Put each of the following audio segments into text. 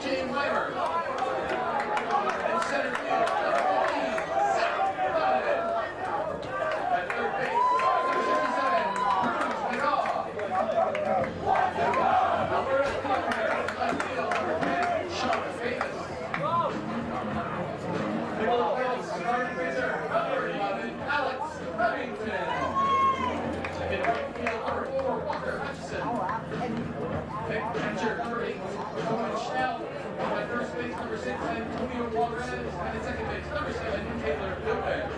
And center field, number 15, Zach Donovan. At third base, number 67, Cruz McGaw. Number 11, left field, number 10, Sean Davis. Middle field, starting pitcher, number 11, Alex Remington. In right field, number 4, Walker Hutchison. Catcher, number 8, Owen Schnell. At first base, number 6, Antonio Juarez. And at second base, number 7, Taylor Gilbert.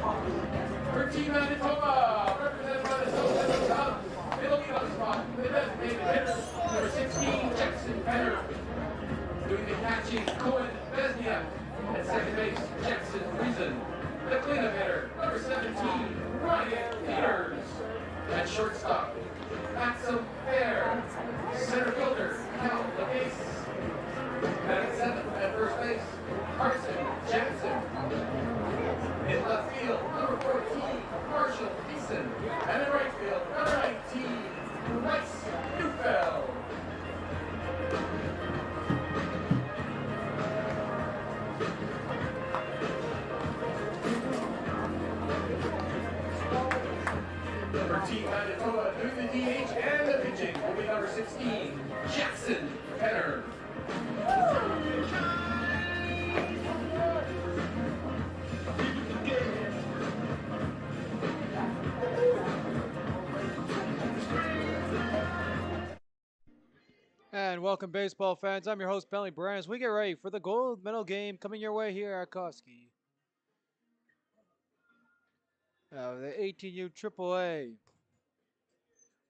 For Team Manitoba, represented by the Stalemate Cubs, middle leadoff spot, the designated hitter, number 16, Jackson Penner. Doing the catching, Cohen Besniak. At second base, Jackson Reason. The cleanup hitter, number 17, Ryan Peters. At shortstop, Maxim Fair. Center fielder, Cal LaCase. And at seventh, at first base, Carson Jansen. In left field, number 14, Marshall Eason. And in right field, number 19, Bryce Neufeld. For Team Manitoba, doing the DH and the pitching will be number 16, Jackson Penner. And welcome, baseball fans. I'm your host, Bentley Brand, as we get ready for the gold medal game coming your way here at Koski. The 18u AAA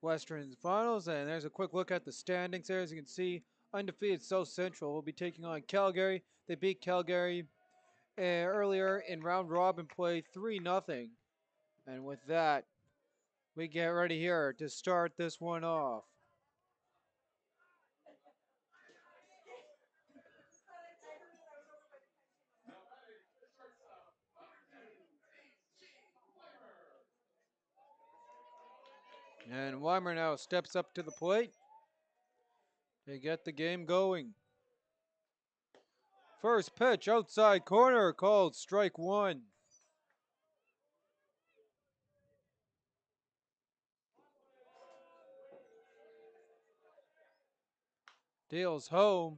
Western Finals, and there's a quick look at the standings there. As you can see, undefeated South Central will be taking on Calgary. They beat Calgary earlier in round robin play 3-0. And with that, we get ready here to start this one off. And Weimer now steps up to the plate to get the game going. First pitch, outside corner, called strike one. Deals home,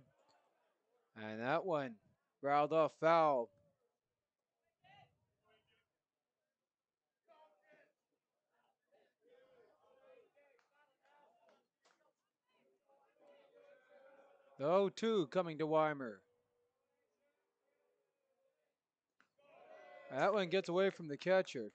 and that one growled off foul. The 0-2 coming to Weimer. That one gets away from the catcher.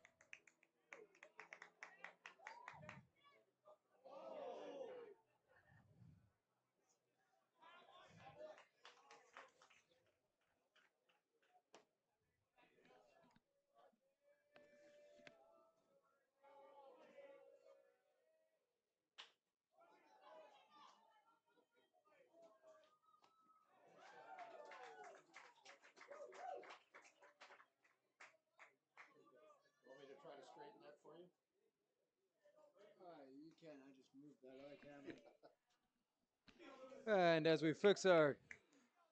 And as we fix our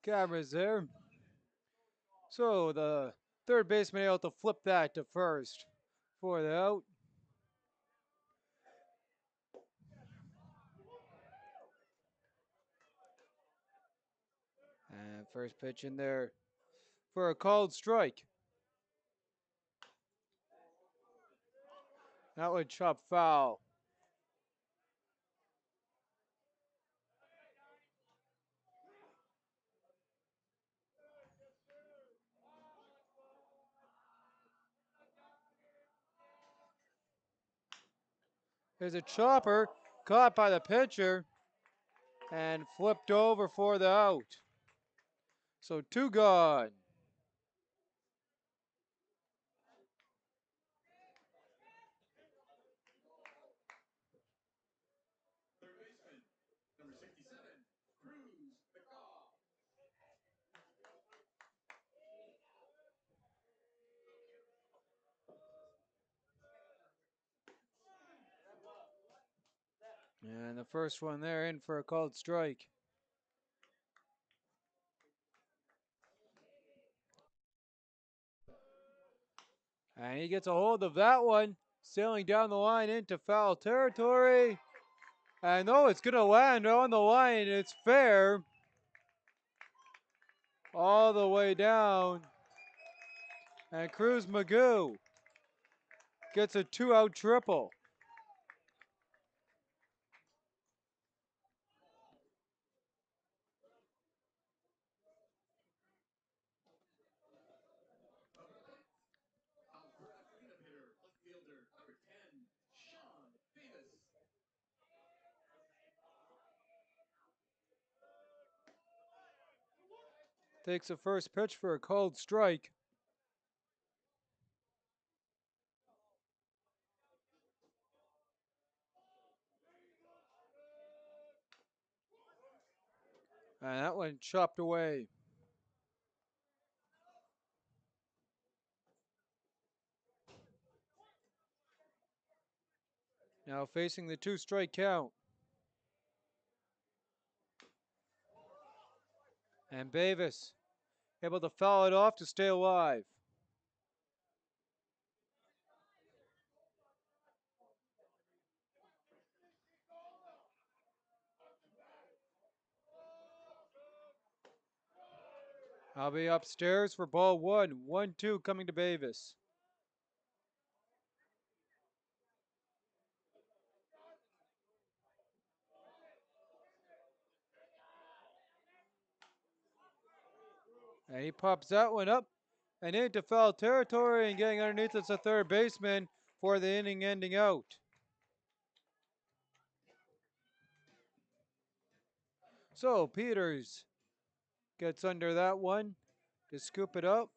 cameras there, so the third baseman able to flip that to first for the out. And first pitch in there for a called strike. That would chop foul. There's a chopper caught by the pitcher and flipped over for the out. So two gone. Third baseman, number 67, Cruz McGaw. And the first one there in for a called strike. And he gets a hold of that one, sailing down the line into foul territory. And no, it's going to land on the line. It's fair. All the way down. And Cruz Magoo gets a 2-out triple. Takes the first pitch for a called strike. And that one chopped away. Now facing the 2-strike count. And Bavis able to foul it off to stay alive. I'll be upstairs for ball one. 1-2 coming to Bavis. And he pops that one up and into foul territory and getting underneath it's a third baseman for the inning ending out. So Peters gets under that one to scoop it up.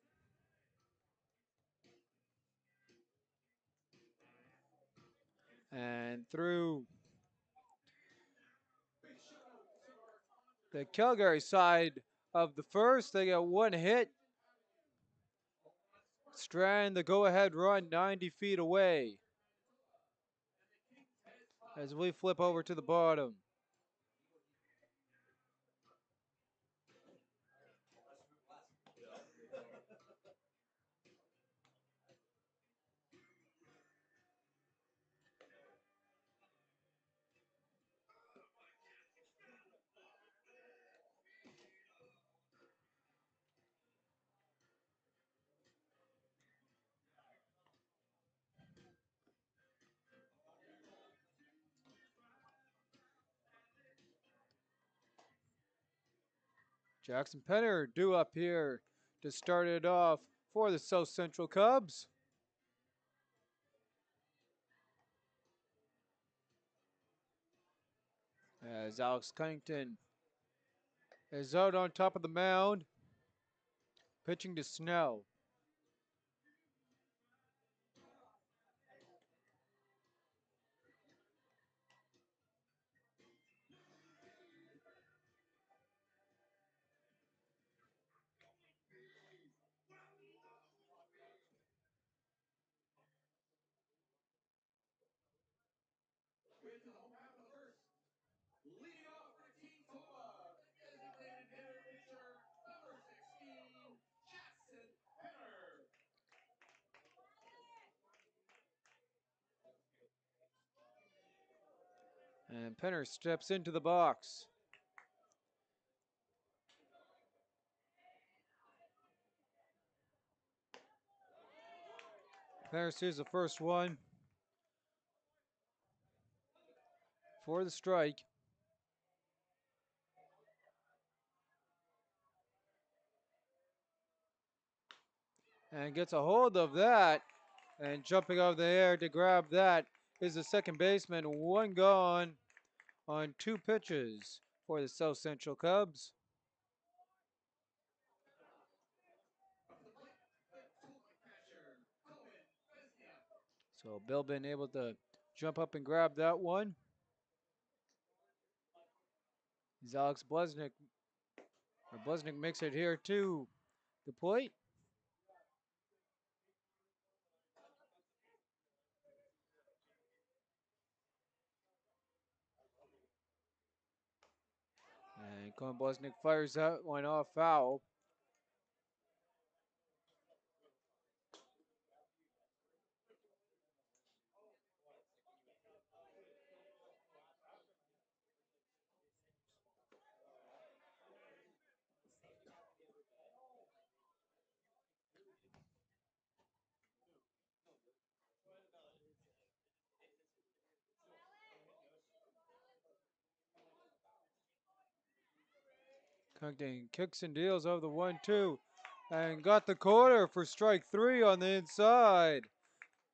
And through the Calgary side of the first, they got one hit. Strand the go-ahead run 90 feet away. As we flip over to the bottom. Jackson Penner due up here to start it off for the South Central Cubs. As Alex Cunnington is out on top of the mound, pitching to Snell. And Penner steps into the box. Penner sees the first one for the strike. And gets a hold of that. And jumping over the air to grab that is the second baseman. One gone on 2 pitches for the South Central Cubs. So Bilbin able to jump up and grab that one. Is Alex Blesnick. Blesnick makes it here to the plate. And Colin Blesnick fires that one off foul. Cunnington kicks and deals over the 1-2 and got the corner for strike 3 on the inside.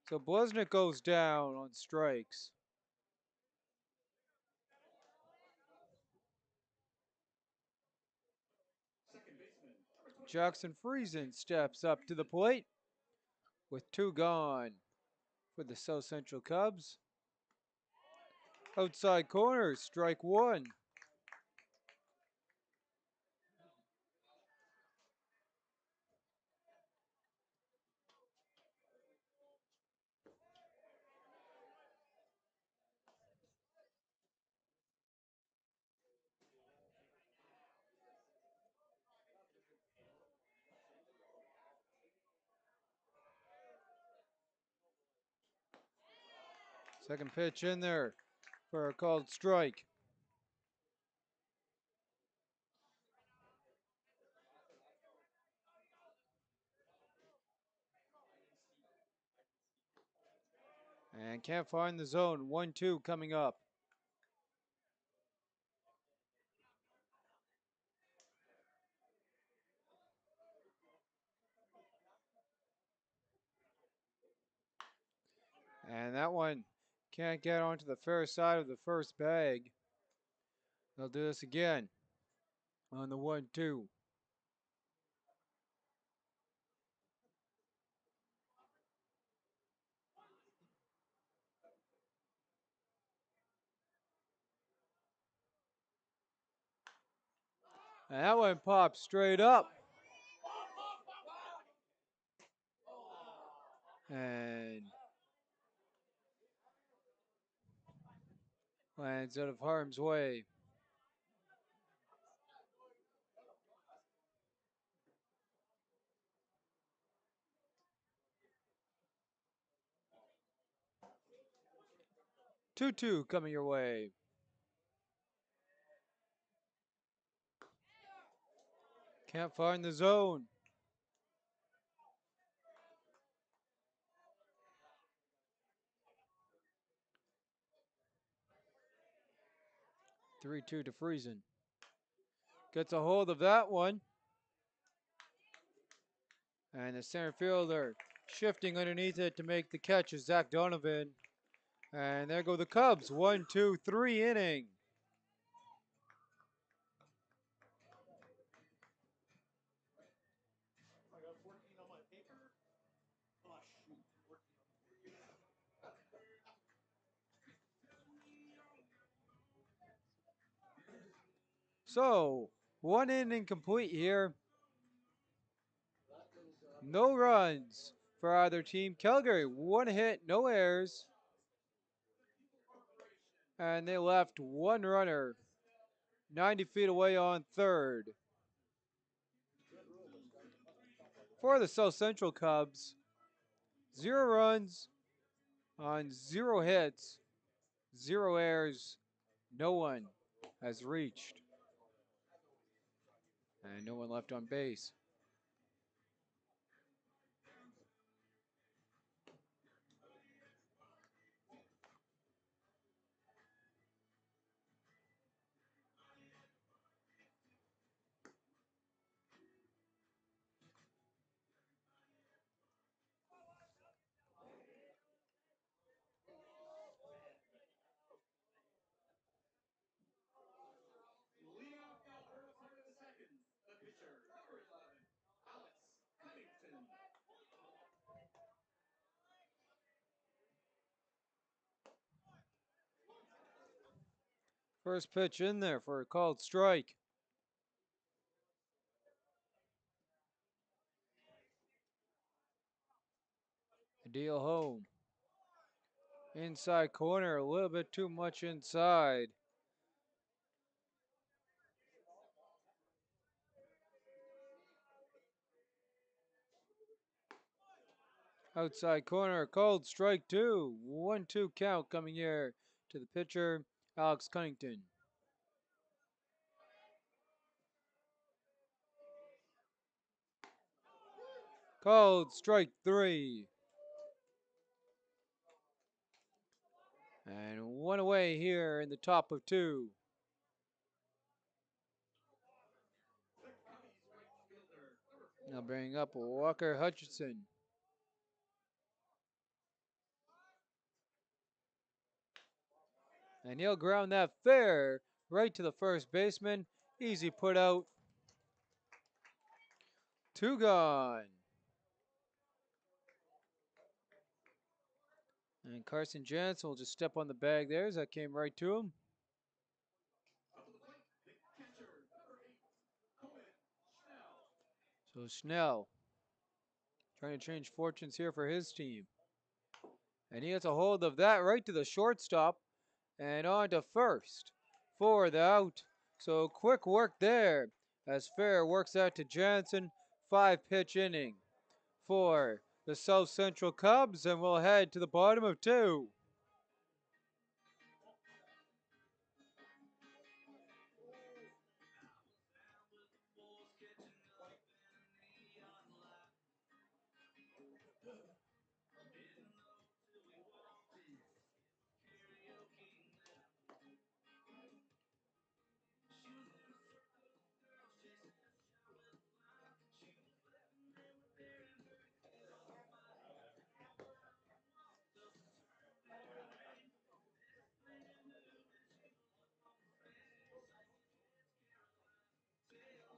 So Blesnick goes down on strikes. Jackson Friesen steps up to the plate with 2 gone for the South Central Cubs. Outside corner, strike 1. Second pitch in there for a called strike. And can't find the zone. 1-2 coming up. And that one can't get onto the fair side of the first bag. They'll do this again on the 1-2. And that one pops straight up. And lands out of harm's way. Two coming your way. Can't find the zone. Three-two to Friesen. Gets a hold of that one. And the center fielder shifting underneath it to make the catch is Zach Donovan. And there go the Cubs. 1-2-3 inning. So, 1 inning complete here. No runs for either team. Calgary, 1 hit, no errors. And they left 1 runner 90 feet away on third. For the South Central Cubs, 0 runs on 0 hits, 0 errors, no one has reached, and no one left on base. First pitch in there for a called strike. Deal home. Inside corner, a little bit too much inside. Outside corner, called strike 2. 1-2 count coming here to the pitcher, Alex Cunnington. Called strike 3. And 1 away here in the top of 2. Now bringing up Walker Hutchinson. And he'll ground that fair right to the first baseman. Easy put out. 2 gone. And Carson Jansen will just step on the bag there as that came right to him. So Schnell trying to change fortunes here for his team. And he gets a hold of that right to the shortstop and on to first for the out. So quick work there as Fair works out to Jansen. 5-pitch inning for the South Central Cubs, and we'll head to the bottom of 2.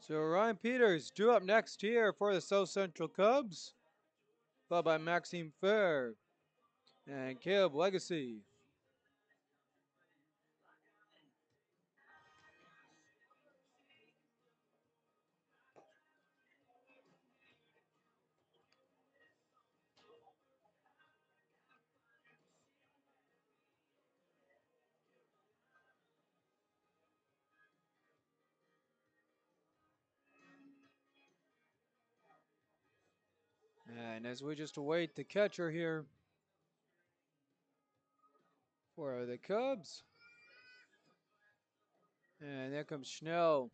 So Ryan Peters due up next here for the South Central Cubs, followed by Maxime Fair and Caleb Legacy. And as we just await the catcher here for the Cubs. And there comes Schnell.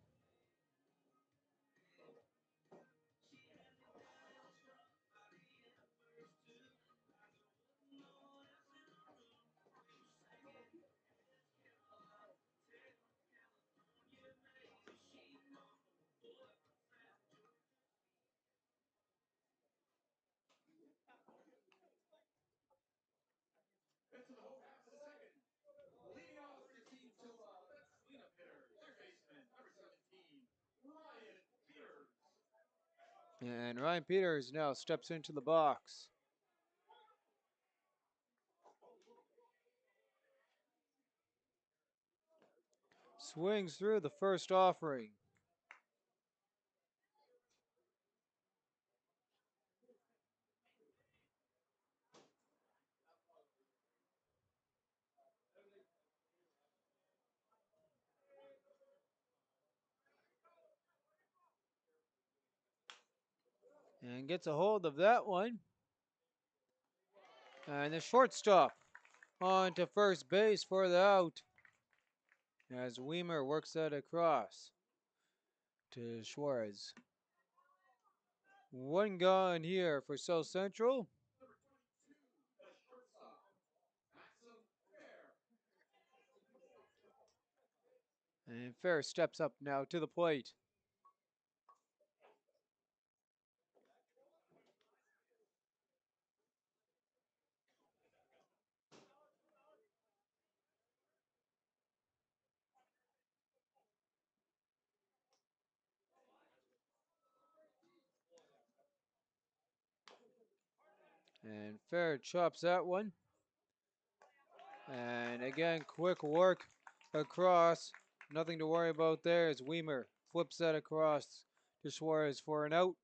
And Ryan Peters now steps into the box. Swings through the first offering. And gets a hold of that one. And the shortstop on to first base for the out. As Weimer works that across to Suarez. 1 gone here for South Central. And Fair steps up now to the plate. And Fair chops that one. And again, quick work across. Nothing to worry about there as Weimer flips that across to Suarez for an out.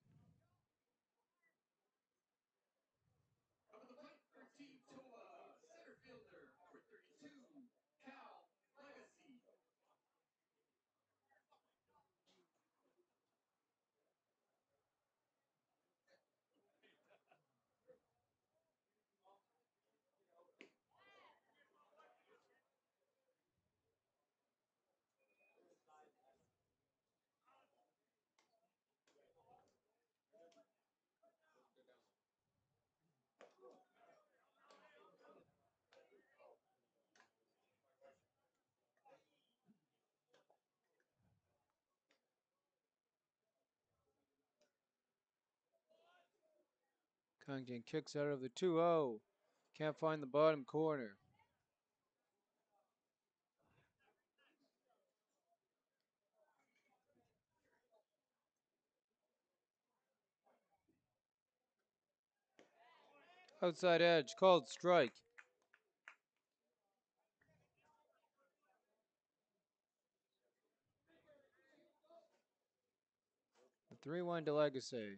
Connington kicks out of the 2-0. Can't find the bottom corner. Outside edge, called strike. The 3-1 to Legacy.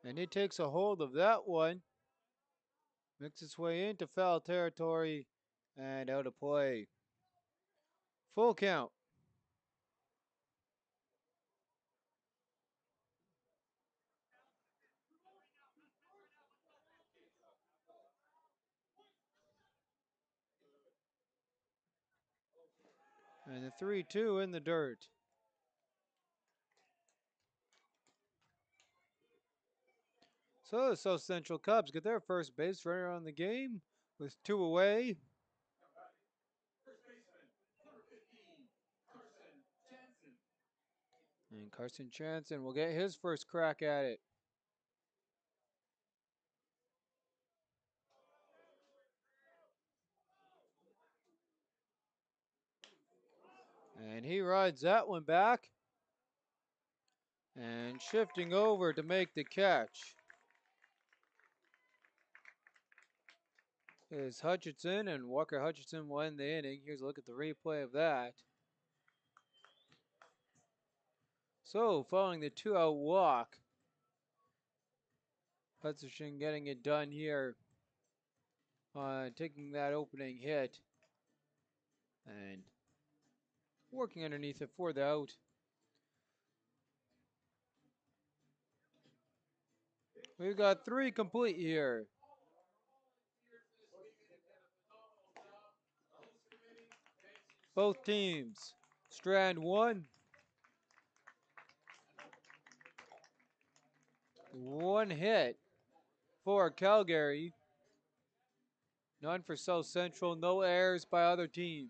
And he takes a hold of that one. Makes its way into foul territory and out of play. Full count. And the 3-2 in the dirt. So the South Central Cubs get their first base runner on the game with 2 away. First baseman, number 15, Carson Jansen. And Carson Jansen will get his first crack at it. And he rides that one back. And shifting over to make the catch is Hutchinson, and Walker Hutchinson won the inning. Here's a look at the replay of that. So, following the 2-out walk, Hutchinson getting it done here, taking that opening hit and working underneath it for the out. We've got 3 complete here. Both teams. Strand 1. 1 hit for Calgary. None for South Central. No errors by other team.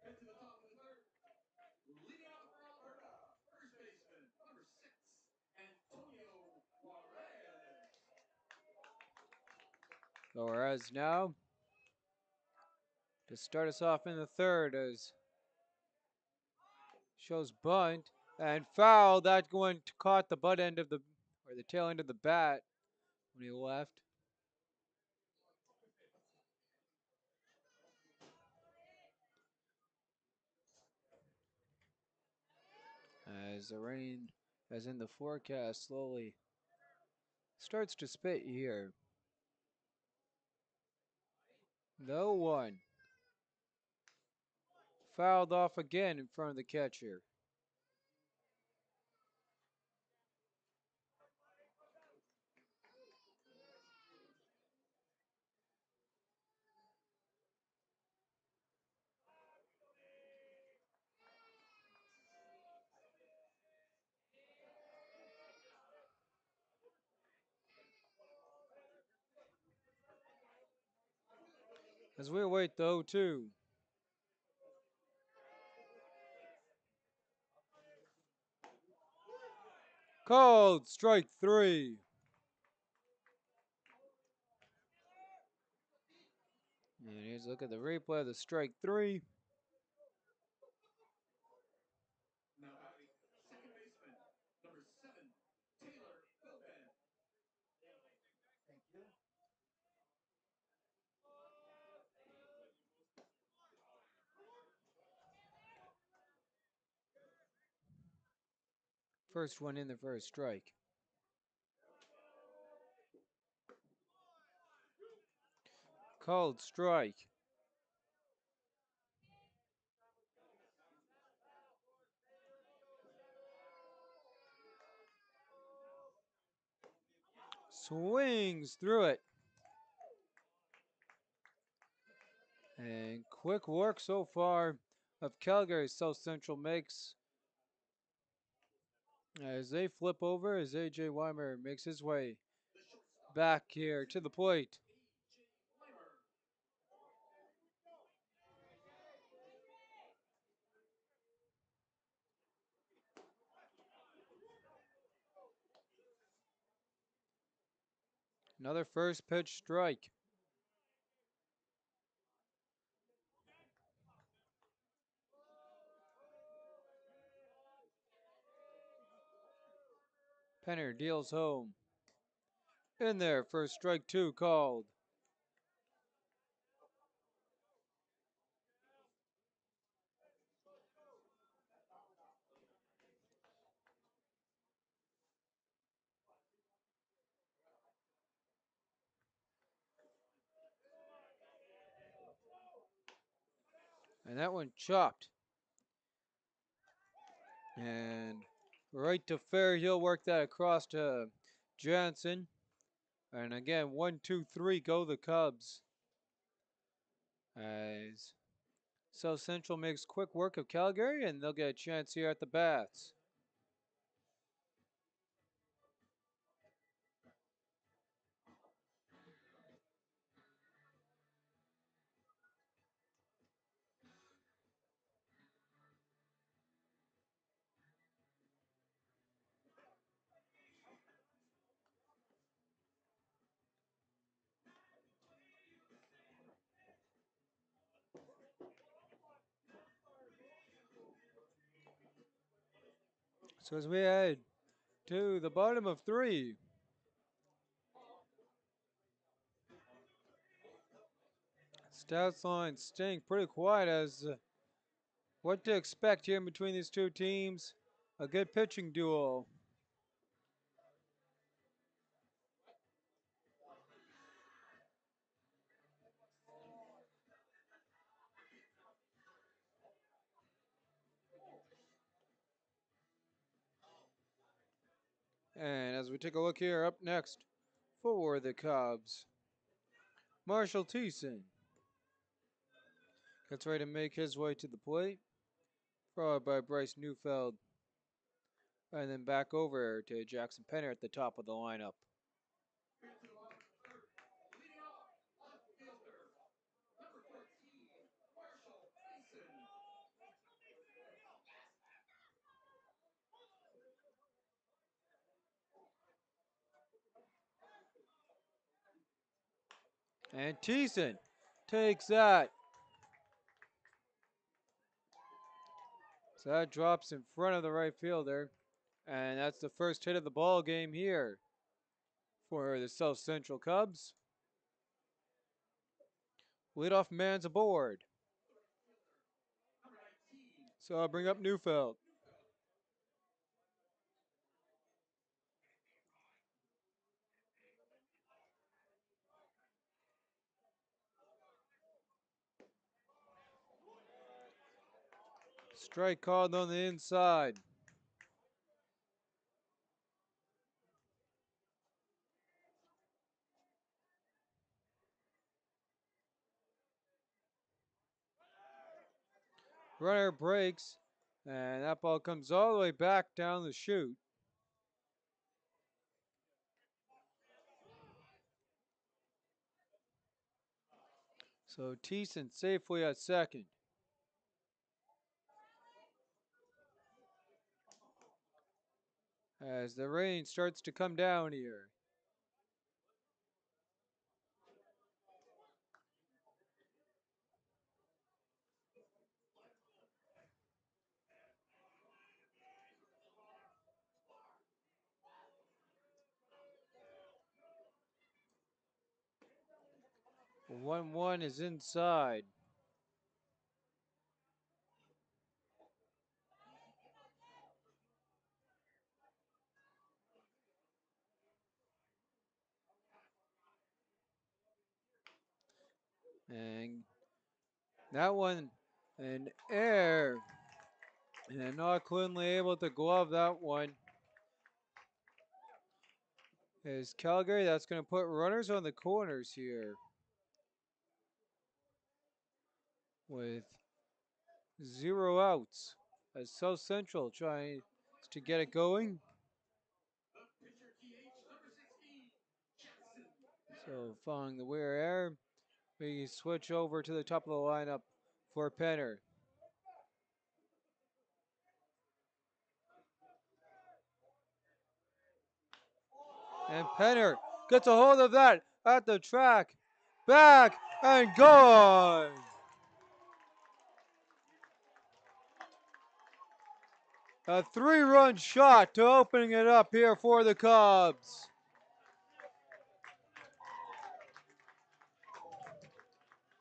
Into the top of the third. Leading off for Alberta, first baseman, number 6, Antonio Juarez. Juarez now to start us off in the third as shows bunt and foul. That one caught the butt end of the, or the tail end of the bat when he left. As the rain, as in the forecast, slowly starts to spit here. No one. Fouled off again in front of the catcher. As we await the 0-2. Called strike 3. And here's a look at the replay of the strike 3. Now batting, second baseman, number 7, Taylor Bilben. First one in the first strike. Called strike. Swings through it. And quick work so far of Calgary South Central makes as they flip over as AJ Weimer makes his way back here to the plate. Another first pitch strike. Penner deals home. In there, first strike two called. And that one chopped. And right to fair, he'll work that across to Jansen. And again, 1-2-3 go the Cubs. As South Central makes quick work of Calgary, and they'll get a chance here at the bats. So as we head to the bottom of three, stats line staying pretty quiet as what to expect here in between these two teams. A good pitching duel. And as we take a look here, up next for the Cubs, Marshall Thiessen gets ready to make his way to the plate, followed by Bryce Neufeld, and then back over to Jackson Penner at the top of the lineup. And Thiessen takes that. So that drops in front of the right fielder. And that's the first hit of the ball game here for the South Central Cubs. Leadoff man's aboard. So I'll bring up Neufeld. Strike called on the inside. Runner breaks, and that ball comes all the way back down the chute. So Thiessen safely at second. As the rain starts to come down here. The 1-1 is inside. And that one, an error. And not cleanly able to glove that one. Is Calgary, that's going to put runners on the corners here. with 0 outs as South Central tries to get it going. So following the wear air, we switch over to the top of the lineup for Penner. And Penner gets a hold of that at the track. Back and gone. A 3-run shot to opening it up here for the Cubs.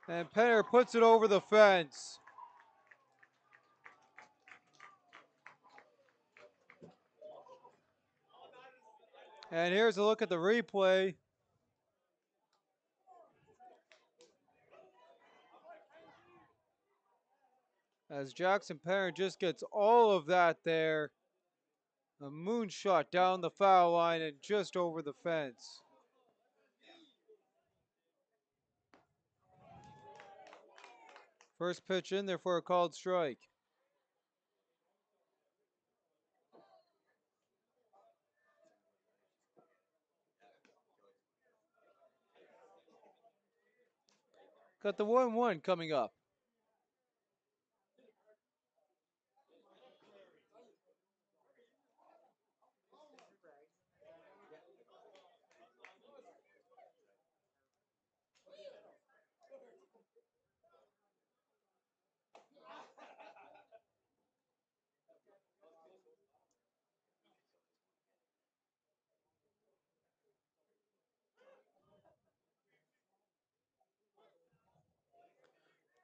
And Penner puts it over the fence. And here's a look at the replay. As Jackson Penner just gets all of that there. A moonshot down the foul line and just over the fence. First pitch in there for a called strike. Got the 1-1 coming up.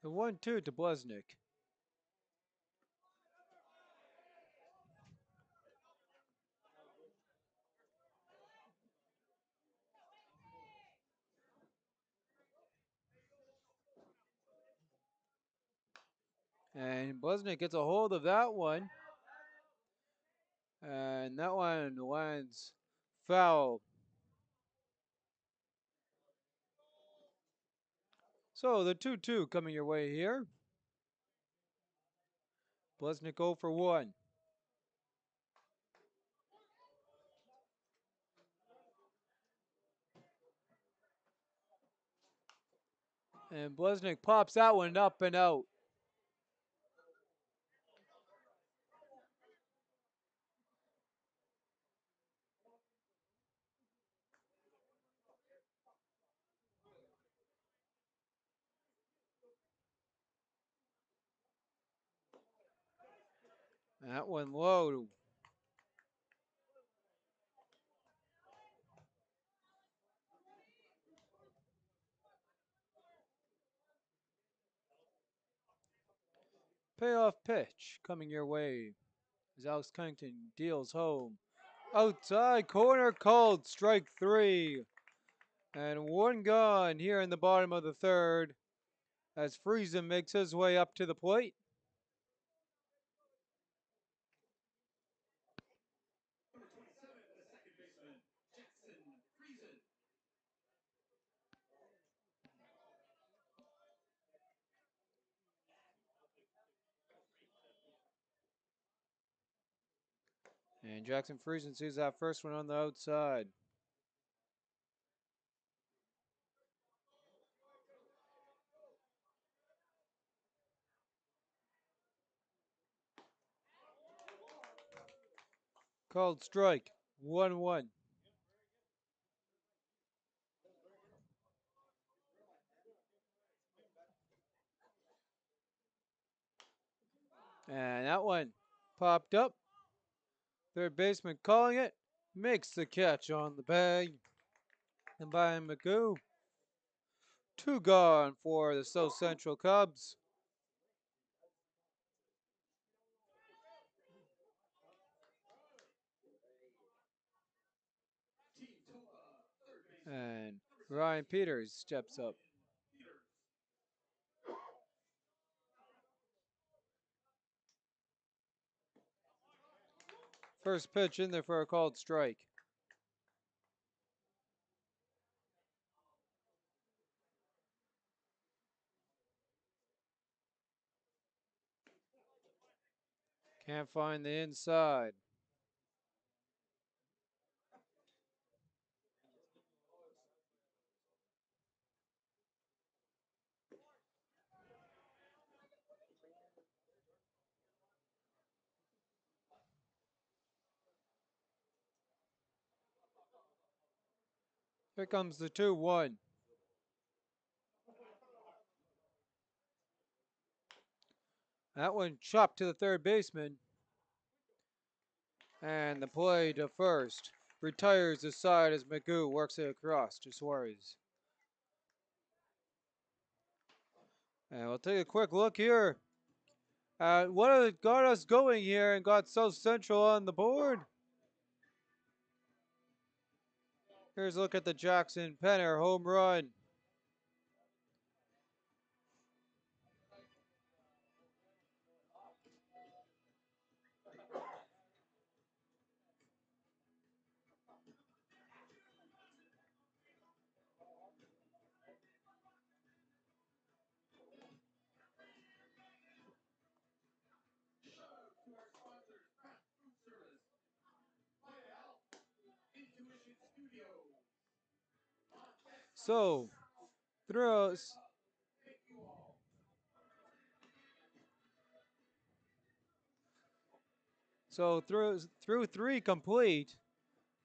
The 1-2 to Blesnick. And Blesnick gets a hold of that one. And that one lands foul. So the 2-2 coming your way here. Blesnick 0 for 1. And Blesnick pops that one up and out. That one low. Payoff pitch coming your way as Alex Cunnington deals home. Outside corner called strike 3. And one gone here in the bottom of the third as Friesen makes his way up to the plate. And Jackson Friesen sees that first one on the outside. Called strike, 1-1. And that one popped up. Third baseman calling it. Makes the catch on the bag. And by Magoo. 2 gone for the South Central Cubs. And Ryan Peters steps up. First pitch in there for a called strike. Can't find the inside. Here comes the 2-1. That one chopped to the third baseman. And the play to first. Retires the side as Magoo works it across to Suarez. And we'll take a quick look here at what got us going here and got South Central on the board. Here's a look at the Jackson Penner home run. So, throws. So through three complete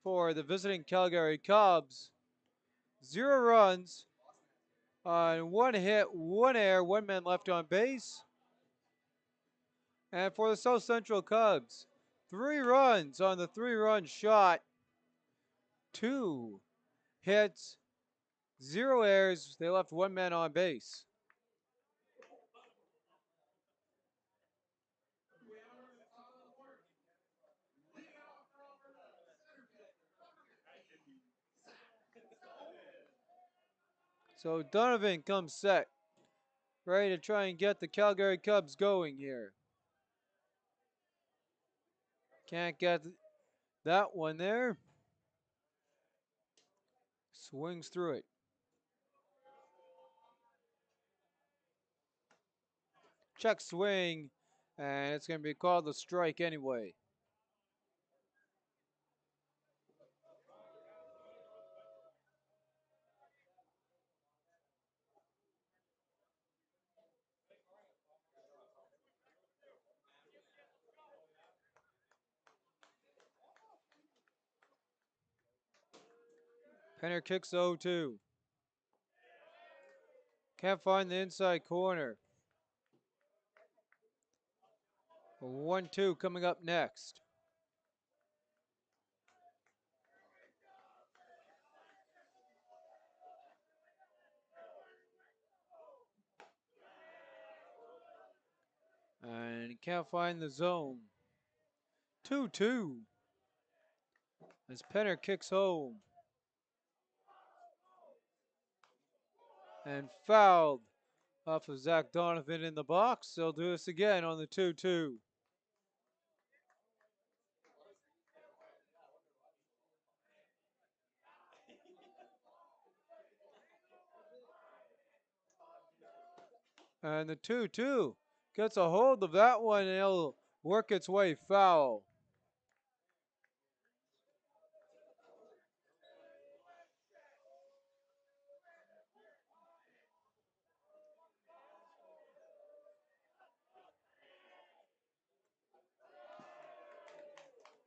for the visiting Calgary Cubs. 0 runs on 1 hit, 1 error, 1 man left on base. And for the South Central Cubs, 3 runs on the 3-run shot, 2 hits, 0 errors. They left 1 man on base. So Donovan comes set, ready to try and get the Calgary Cubs going here. Can't get that one there. Swings through it. Check swing, and it's going to be called a strike anyway. Penner kicks 0-2. Can't find the inside corner. 1-2 coming up next. And can't find the zone. 2-2. As Penner kicks home. And fouled off of Zach Donovan in the box. They'll do this again on the 2-2. And the 2-2 gets a hold of that one and it'll work its way foul.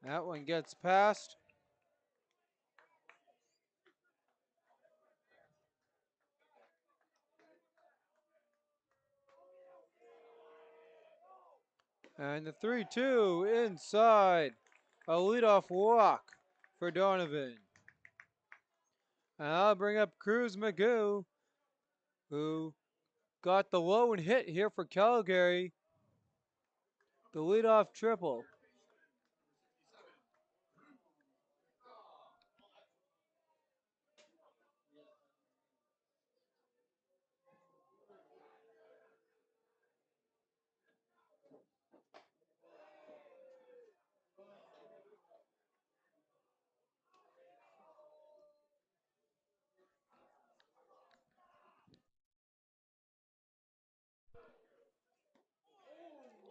That one gets past. And the 3-2 inside. A leadoff walk for Donovan. And I'll bring up Cruz Magoo, who got the lone hit here for Calgary. The leadoff triple.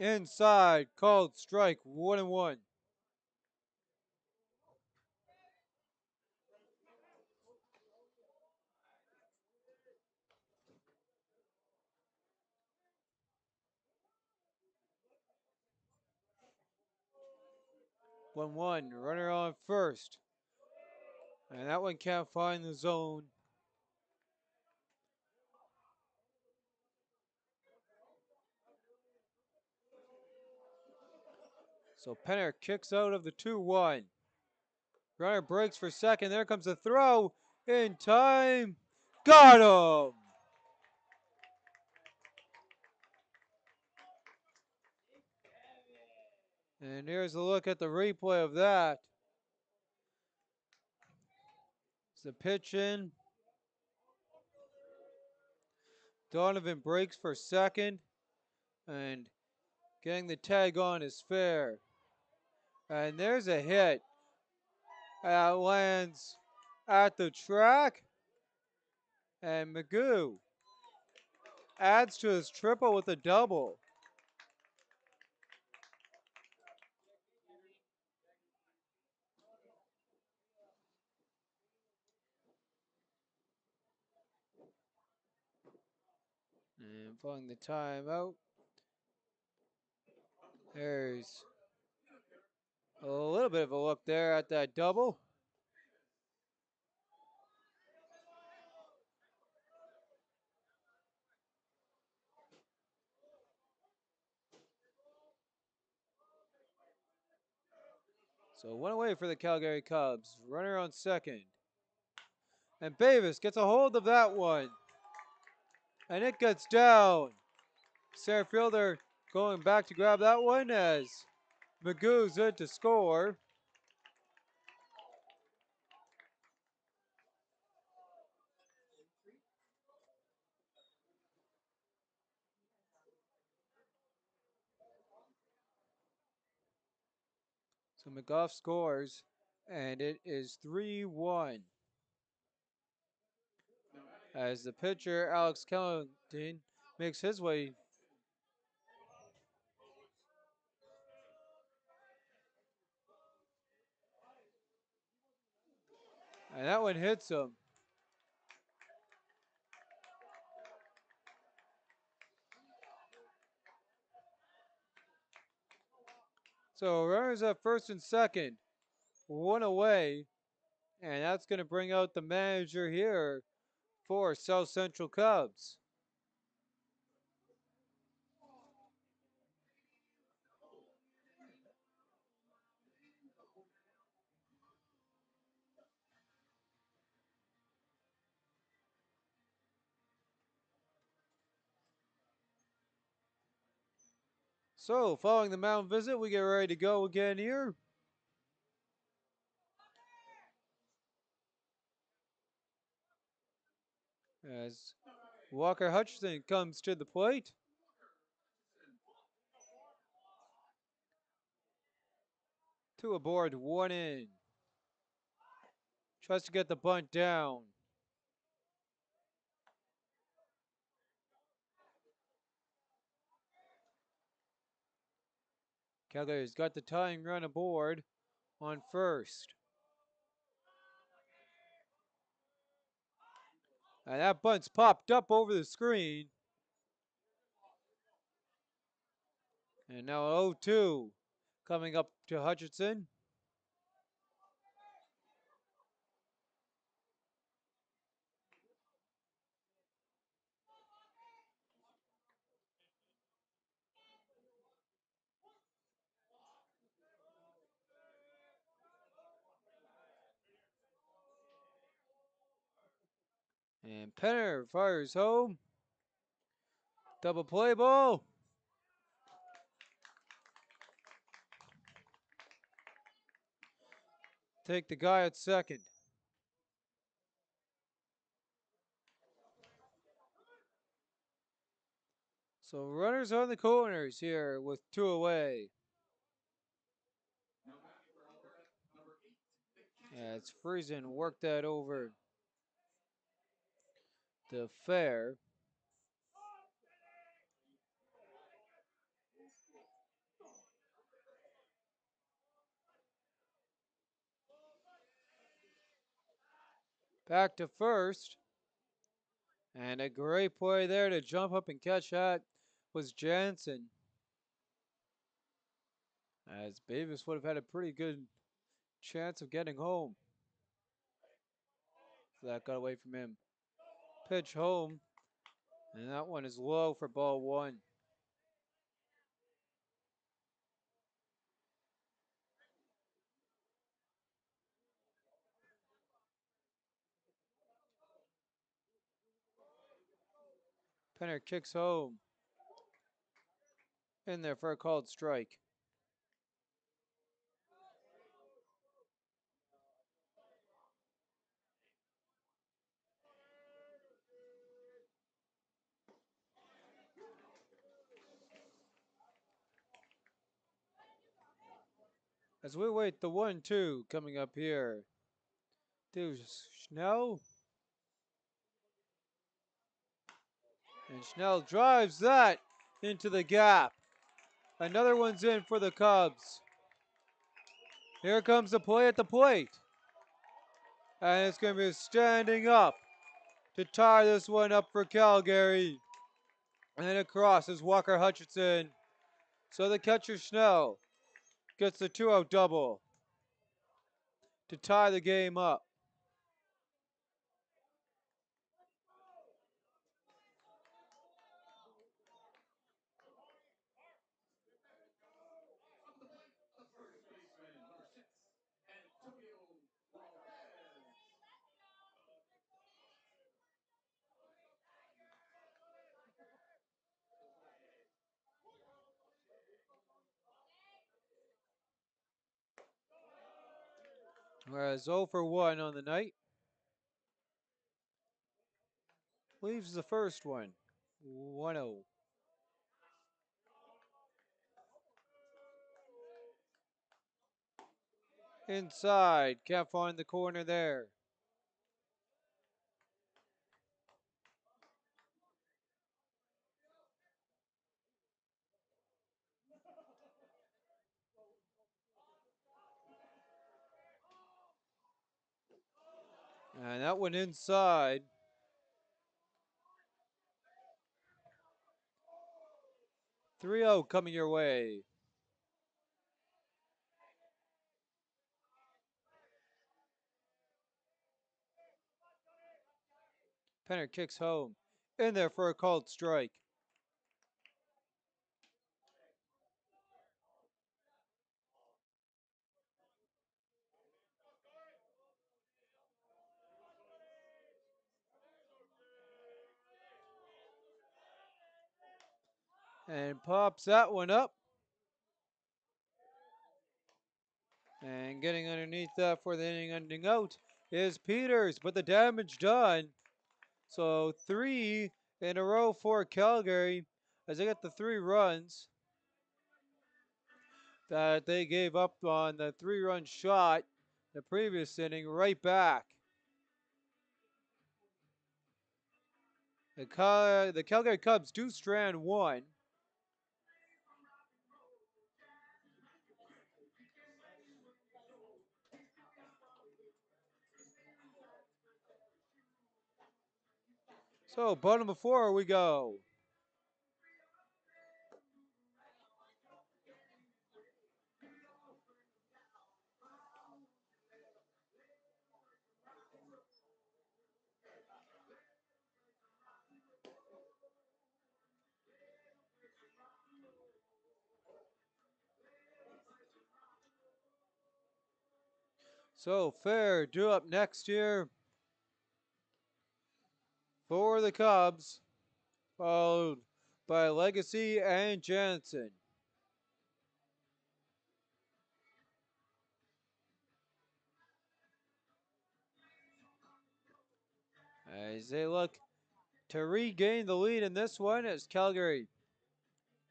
Inside, called strike, 1-1. One, runner on first. And that one can't find the zone. So Penner kicks out of the 2-1. Runner breaks for second. There comes a throw in time. Got him! And here's a look at the replay of that. It's the pitch in. Donovan breaks for second. And getting the tag on is fair. And there's a hit. That lands at the track. And Magoo adds to his triple with a double. And following the timeout, there's a little bit of a look there at that double. So one away for the Calgary Cubs. Runner on second. And Bavis gets a hold of that one. And it gets down. Center fielder going back to grab that one as Magoo's in to score. So McGough scores, and it is 3-1. As the pitcher, Alex Kellington, makes his way. And that one hits him. So runners at first and second, one away. And that's going to bring out the manager here for South Central Cubs. So, following the mound visit, we get ready to go again here. As Walker Hutchinson comes to the plate. Two aboard, one in. Tries to get the bunt down. Calgary's got the tying run aboard on first. And that bunt's popped up over the screen. And now 0-2 coming up to Hutchinson. And Penner fires home. Double play ball. Take the guy at second. So runners on the corners here with two away. Yeah, it's Friesen worked that over the fair. Back to first. And a great play there to jump up and catch that was Jansen. As Beavis would have had a pretty good chance of getting home. So that got away from him. Pitch home. And that one is low for ball one. Penner kicks home. In there for a called strike. As we wait the 1-2 coming up here. To Schnell. And Schnell drives that into the gap. Another one's in for the Cubs. Here comes the play at the plate. And it's going to be standing up to tie this one up for Calgary. And across is Walker Hutchinson. So the catcher Schnell gets the 2-out double to tie the game up. Whereas 0 for 1 on the night. Leaves the first one. 1-0. Inside. Can't find the corner there. And that one inside. 3-0 coming your way. Penner kicks home. In there for a called strike. And pops that one up. And getting underneath that for the inning ending out is Peters, but the damage done. So 3 in a row for Calgary as they get the 3 runs that they gave up on the 3-run shot the previous inning right back. The Calgary Cubs do strand 1. So bottom of 4 we go. So Fair due up next year for the Cubs, followed by Legacy and Jansen. As they look to regain the lead in this one as Calgary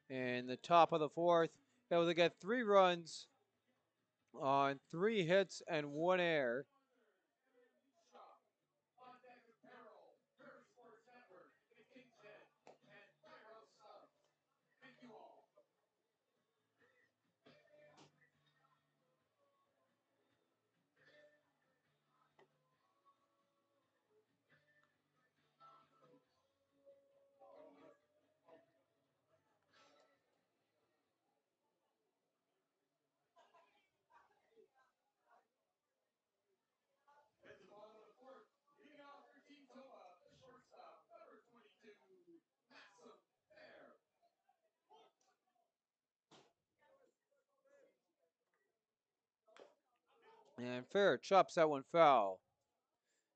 in the top of the 4th able to get 3 runs on 3 hits and 1 error. And Fair chops that one foul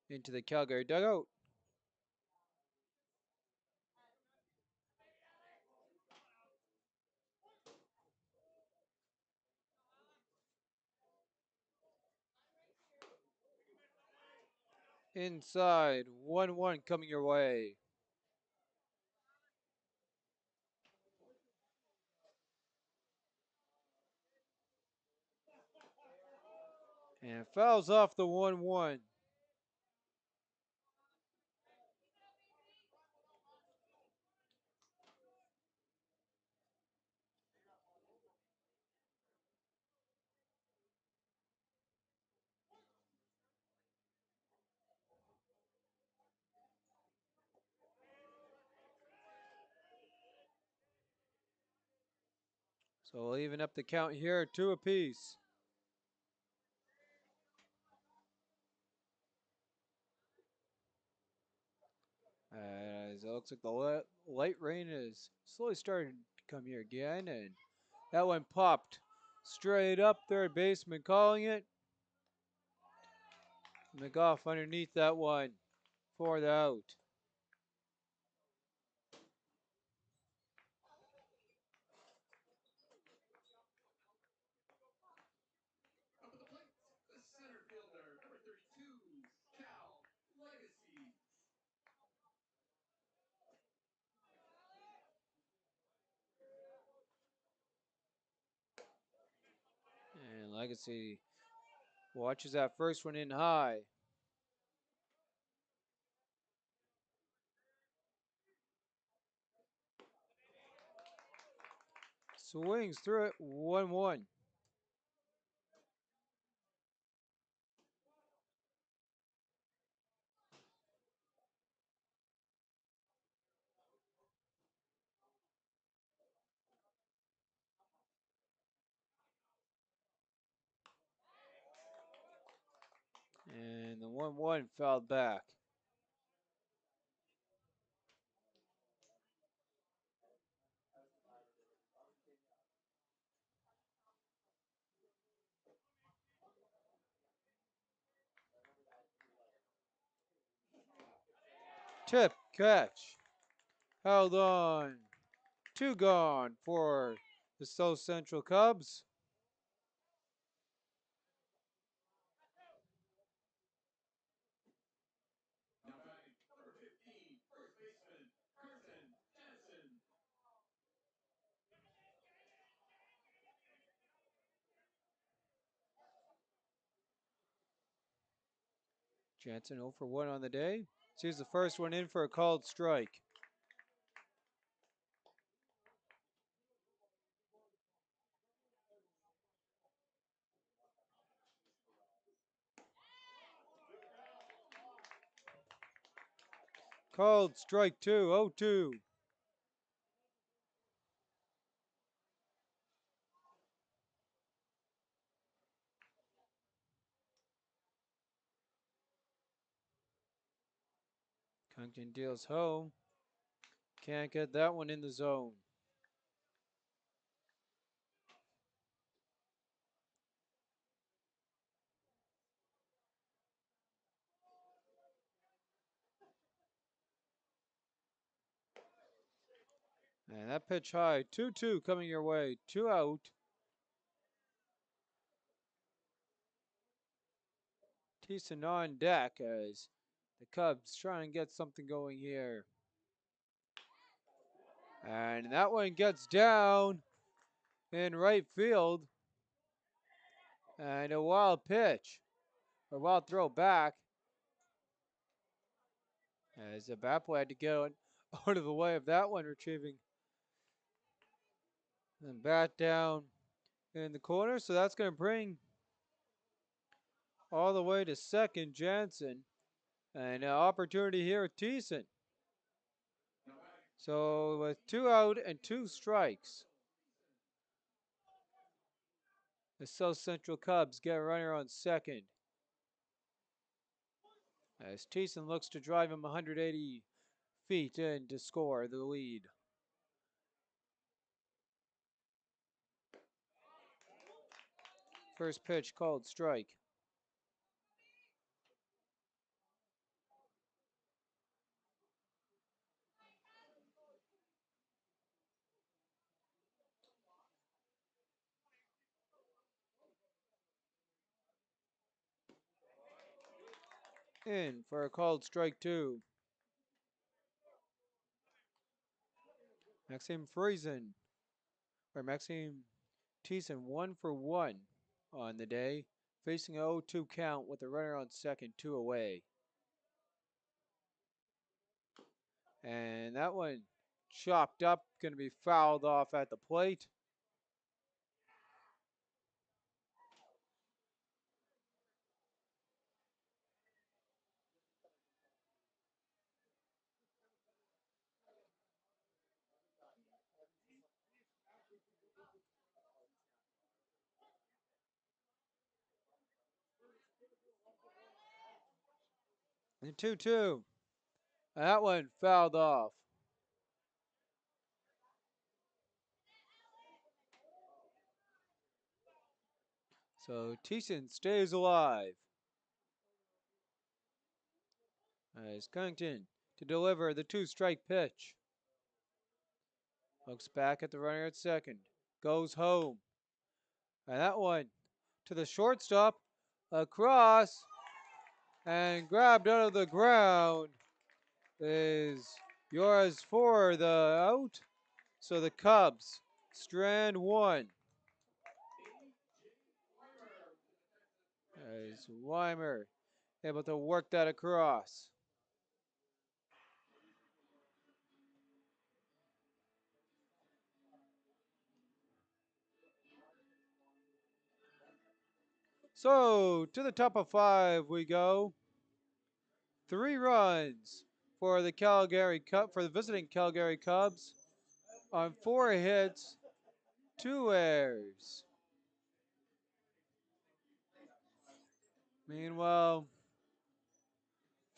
into the Calgary dugout. Inside, 1-1 coming your way. And fouls off the 1-1. So we'll even up the count here, 2 apiece. As it looks like the light rain is slowly starting to come here again, and that one popped straight up. Third baseman calling it. McGough underneath that one for the out. Up at the plate, the center fielder, number 32, Cal Legacy. And Legacy watches that first one in high. Swings through it, 1-1. And the 1-1 fouled back. Tip, catch, held on. 2 gone for the South Central Cubs. Now batting, number 15, first baseman, Curtin Jansen. Jansen 0 for 1 on the day. Sees the first one in for a called strike. Called strike 2, 0-2. Conklin deals home. Can't get that one in the zone. And that pitch high, 2-2 coming your way, 2 out. Thiessen on deck as the Cubs try and get something going here. And that one gets down in right field. And a wild pitch, a wild throw back. As the bat boy had to get out of the way of that one, retrieving. And bat down in the corner. So that's going to bring all the way to second Jansen. And an opportunity here with Thiessen. So with 2 out and 2 strikes, the South Central Cubs get a runner on second. As Thiessen looks to drive him 180 feet in to score the lead. First pitch called strike. In for a called strike 2. Maxime Friesen, or Maxime Thiessen 1 for 1 on the day, facing a 0-2 count with a runner on second, 2 away. And that one chopped up, going to be fouled off at the plate. And 2-2. That one fouled off. So Thiessen stays alive. As Cunnington to deliver the 2-strike pitch. Looks back at the runner at second. Goes home. And that one to the shortstop. Across. And grabbed out of the ground is yours for the out. So the Cubs strand 1. As Weimer able to work that across. So to the top of 5 we go. 3 runs for the visiting Calgary Cubs on 4 hits, 2 errors. Meanwhile,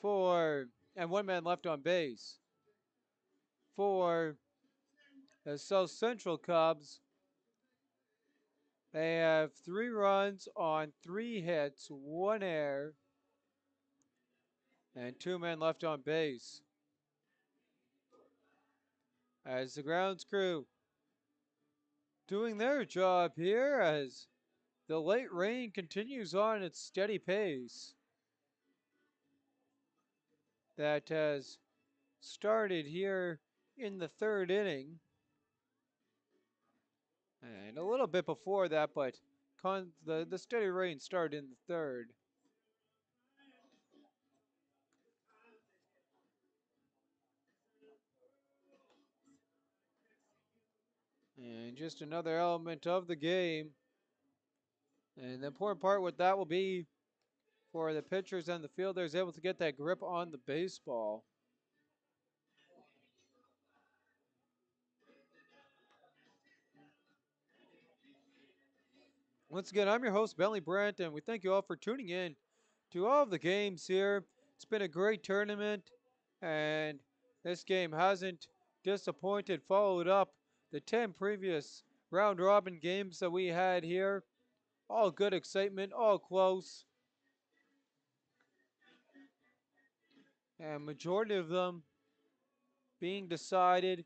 1 man left on base for the South Central Cubs. They have 3 runs on 3 hits, 1 error, and 2 men left on base. As the grounds crew doing their job here as the late rain continues on its steady pace that has started here in the 3rd inning. And a little bit before that, but the steady rain started in the 3rd. And just another element of the game. And the important part with that will be for the pitchers and the fielders able to get that grip on the baseball. Once again, I'm your host, Bentley Brandt, and we thank you all for tuning in to all of the games here. It's been a great tournament, and this game hasn't disappointed, followed up the 10 previous round-robin games that we had here. All good excitement, all close. And majority of them being decided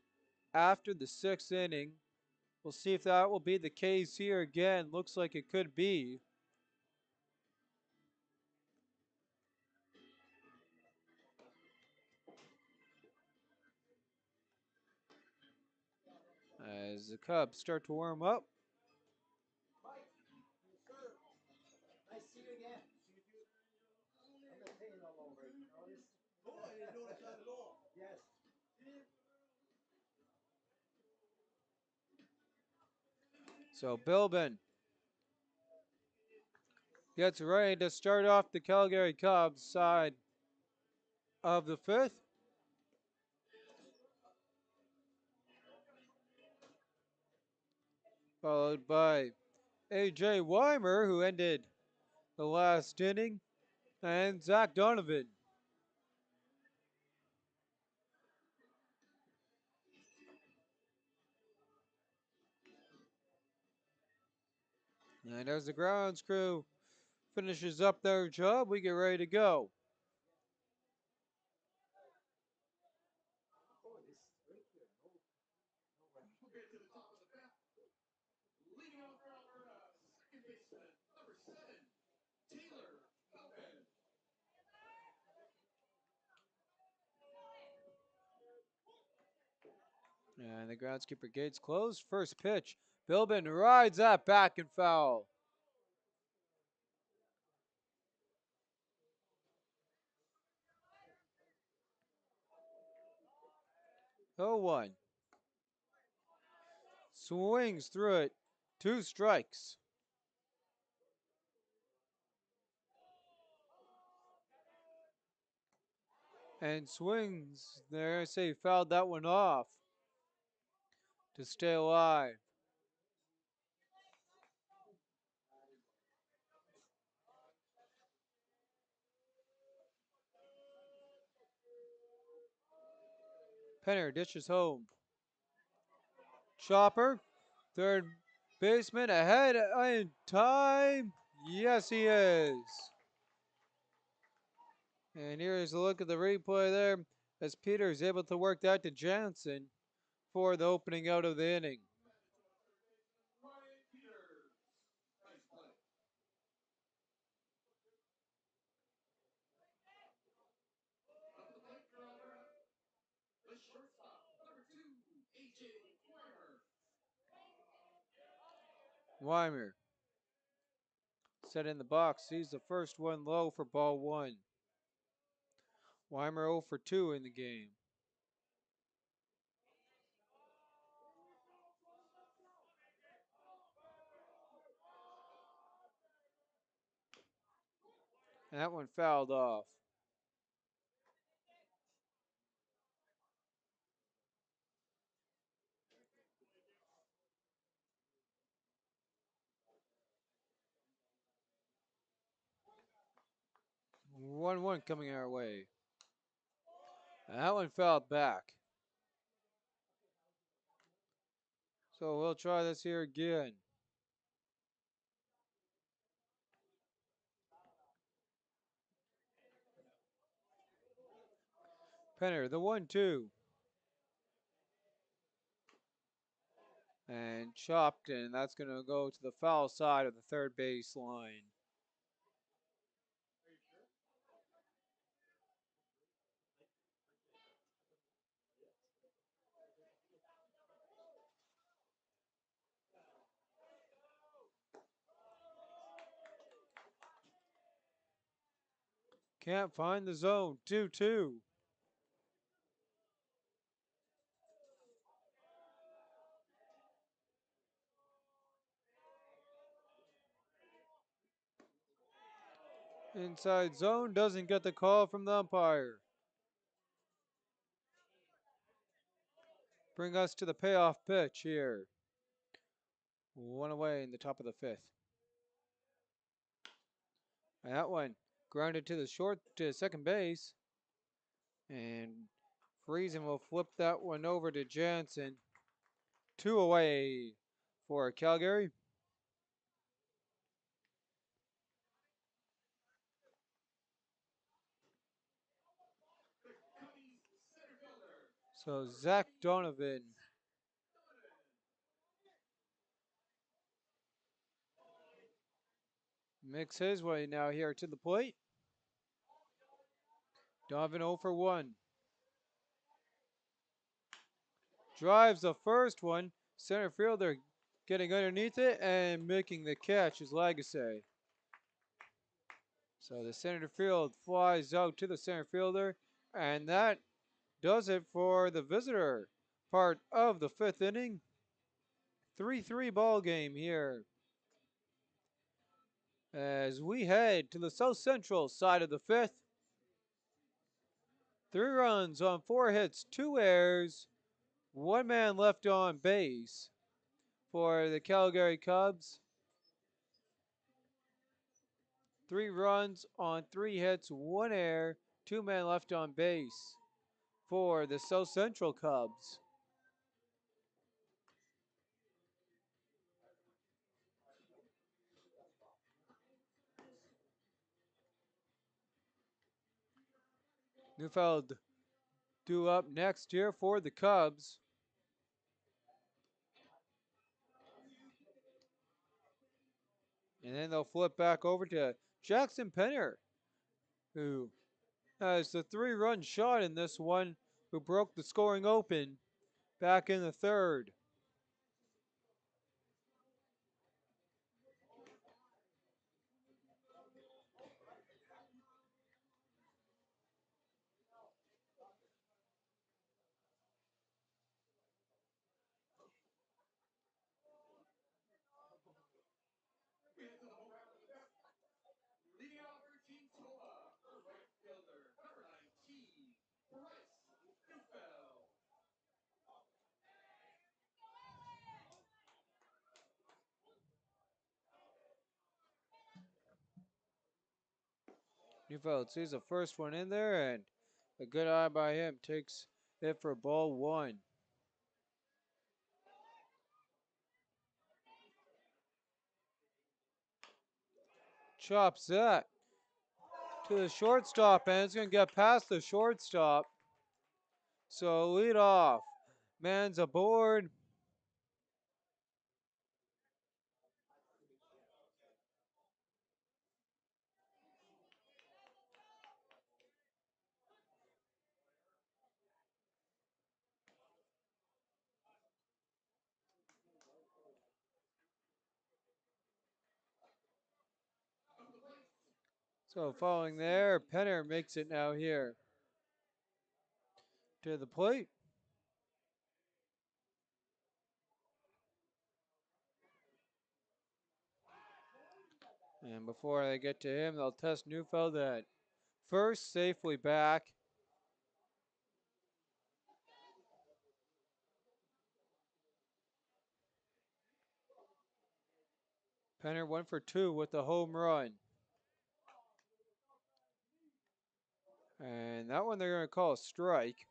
after the 6th inning. We'll see if that will be the case here again. Looks like it could be. As the Cubs start to warm up. So Bilbin gets ready to start off the Calgary Cubs side of the 5th. Followed by A.J. Weimer, who ended the last inning, and Zach Donovan. And as the grounds crew finishes up their job, we get ready to go. And the groundskeeper gates closed. First pitch. Bilbin rides that back and foul. 0-1. Swings through it. 2 strikes. And swings. They're going to say he fouled that one off to stay alive. Penner dishes home. Chopper, third baseman ahead in time. Yes, he is. And here's a look at the replay there as Peter is able to work that to Jansen for the opening out of the inning. Weimer set in the box, sees the first one low for ball 1. Weimer 0 for 2 in the game. And that one fouled off. One coming our way. And that one fouled back. So we'll try this here again. Penner, the 1-2. And chopped, and that's going to go to the foul side of the third base line. Can't find the zone. 2-2. Inside zone, doesn't get the call from the umpire. Bring us to the payoff pitch here. 1 away in the top of the 5th. And that one grounded to the to second base. And Friesen will flip that one over to Jansen. 2 away for Calgary. So Zach Donovan makes his way now here to the plate. Donovan 0 for 1. Drives the first one. Center fielder getting underneath it and making the catch is Lagasse. So the center field flies out to the center fielder, and that does it for the visitor part of the 5th inning. 3-3 ball game here as we head to the South Central side of the 5th. 3 runs on 4 hits, 2 errors, 1 man left on base for the Calgary Cubs. 3 runs on 3 hits, 1 error, 2 men left on base for the South Central Cubs. Neufeld due up next here for the Cubs. And then they'll flip back over to Jackson Penner, who has the 3-run shot in this one, who broke the scoring open Back in the third. Leading off for Team Toa, right fielder, number 19, Bryce Neufeld. Neufeld sees the first one in there, and a good eye by him takes it for ball one. Chops that to the shortstop, and it's going to get past the shortstop. So lead off. Man's aboard. So following there, Penner makes it now here to the plate. And before they get to him, they'll test Neufeld at first, safely back. Penner 1 for 2 with the home run. And that one they're going to call a strike.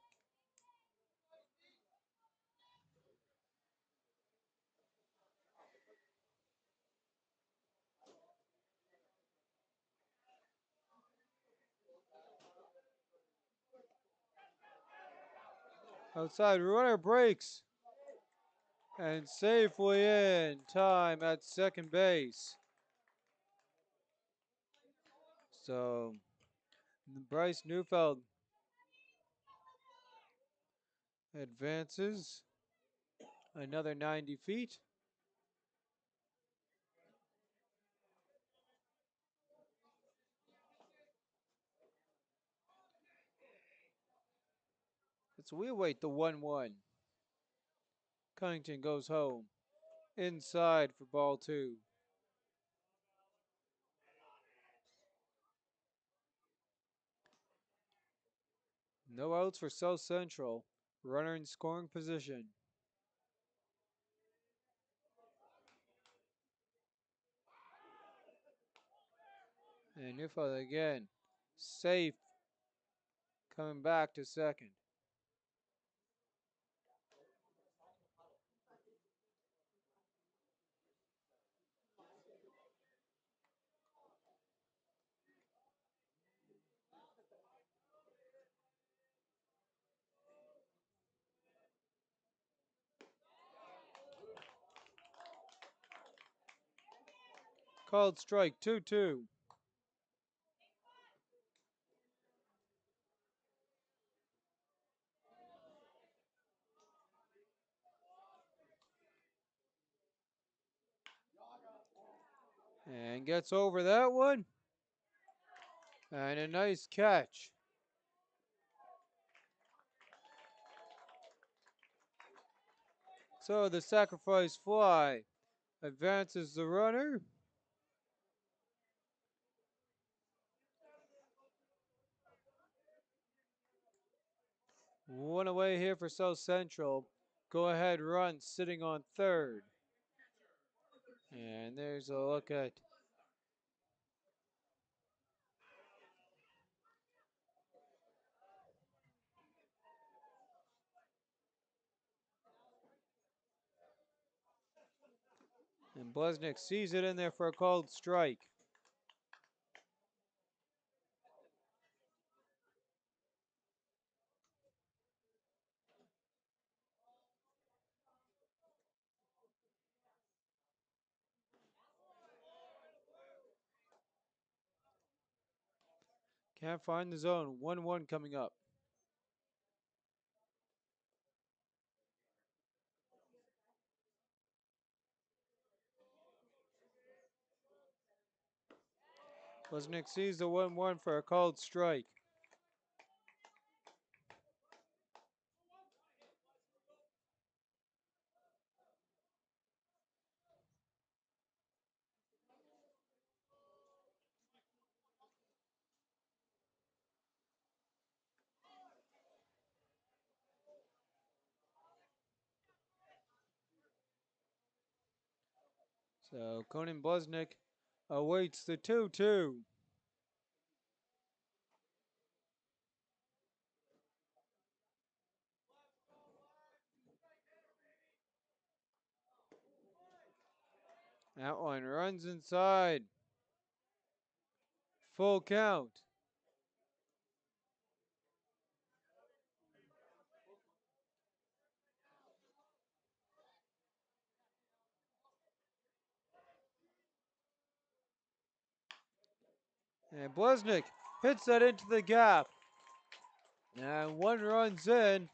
Outside runner breaks. And safely in time at second base. So Bryce Neufeld advances another 90 feet. As we await the 1-1. Cunnington goes home. Inside for ball two. No outs for South Central. Runner in scoring position. And Neufeld again. Safe. Coming back to second. Called strike 2-2. And gets over that one. And a nice catch. So the sacrifice fly advances the runner. One away here for South Central. Go ahead run sitting on third. And there's a look at and Blesnick sees it in there for a called strike. Can't find the zone. 1-1 coming up. Blesnick sees the 1-1 for a called strike. So Conan Blesnick awaits the 2-2. That one runs inside. Full count. And Blesnick hits that into the gap. And one runs in.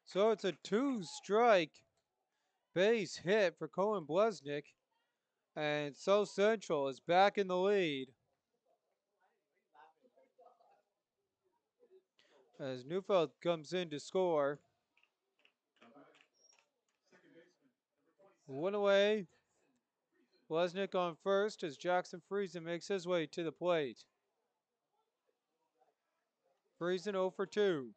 So it's a 2-strike base hit for Cohen Blesnick. And South Central is back in the lead. As Neufeld comes in to score. One away. Blesnick on first as Jackson Friesen makes his way to the plate. Friesen 0 for 2.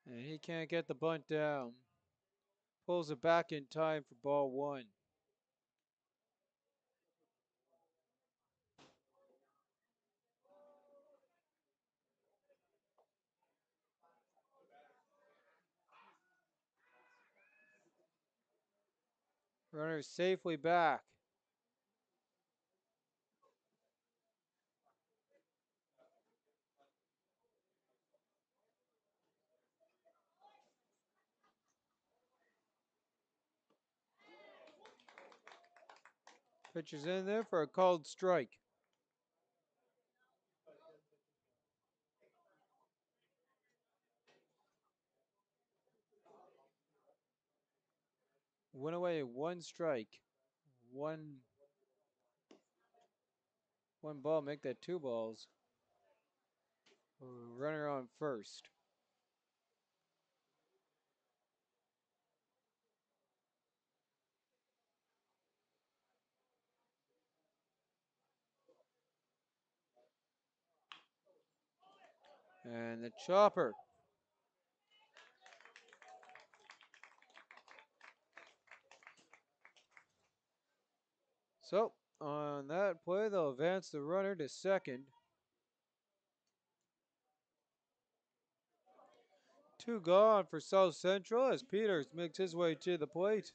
And he can't get the bunt down. Pulls it back in time for ball 1. Runner safely back. Pitcher's in there for a called strike. One away, 1 strike. One ball, make that 2 balls. Runner on first. And the chopper. So, on that play, they'll advance the runner to second. 2 gone for South Central as Peters makes his way to the plate.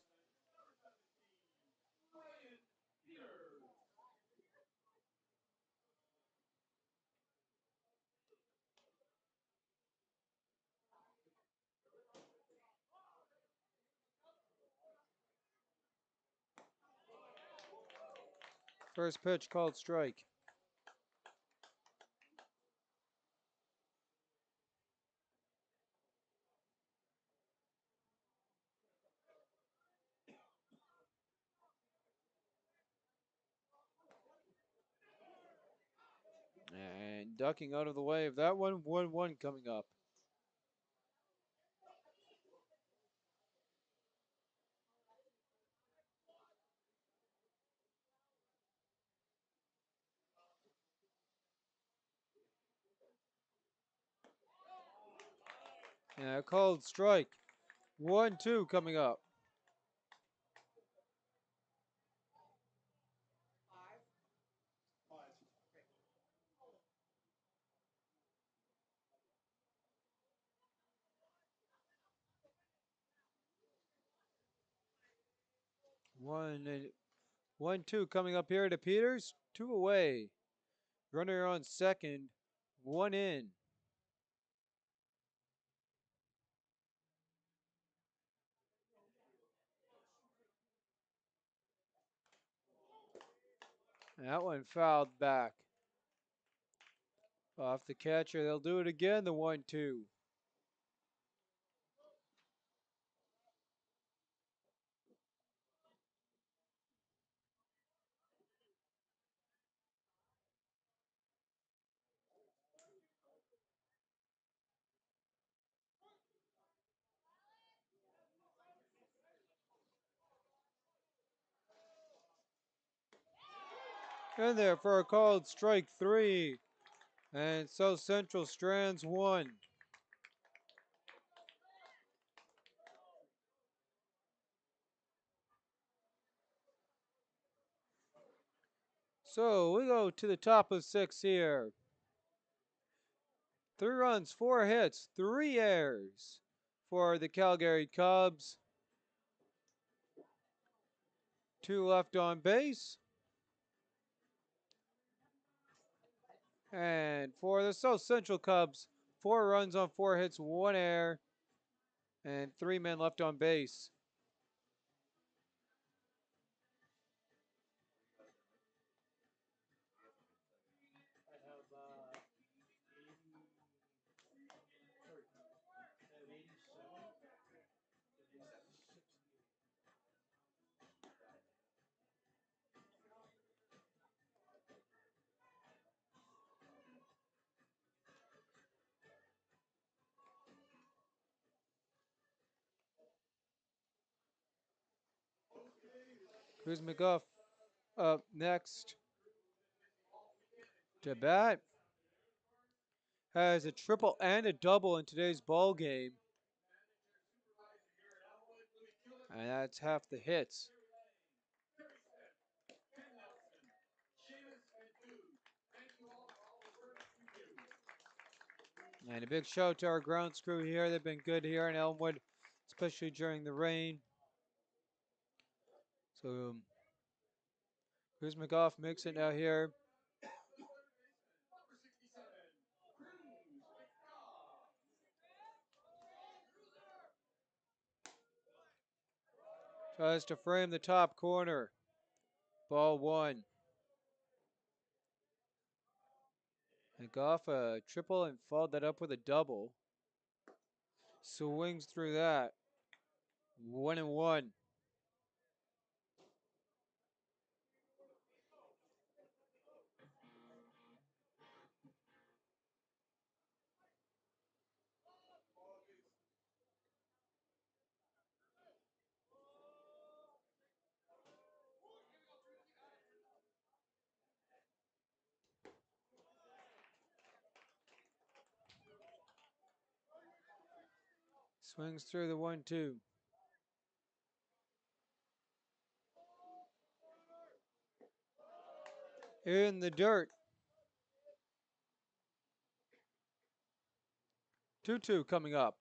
First pitch called strike. And ducking out of the way of that one, 1-1 coming up. And a called strike. 1-2 coming up. One, 1-2 coming up here to Peters. 2 away. Runner on second. 1 in. That one fouled back. Off the catcher. They'll do it again, the 1-2. In there for a called strike 3. And South Central strands 1. So we go to the top of 6 here. 3 runs, 4 hits, 3 errors for the Calgary Cubs. 2 left on base. And for the South Central Cubs, 4 runs on 4 hits, 1 error, and 3 men left on base. Cruz McGuff up next to bat. Has a triple and a double in today's ball game. And that's half the hits. And a big shout out to our grounds crew here. They've been good here in Elmwood, especially during the rain. So Cruz McGoff makes it now here. Tries to frame the top corner. Ball 1. McGoff a triple and followed that up with a double. Swings through that. 1-1. Swings through the 1-2. In the dirt. 2-2 coming up.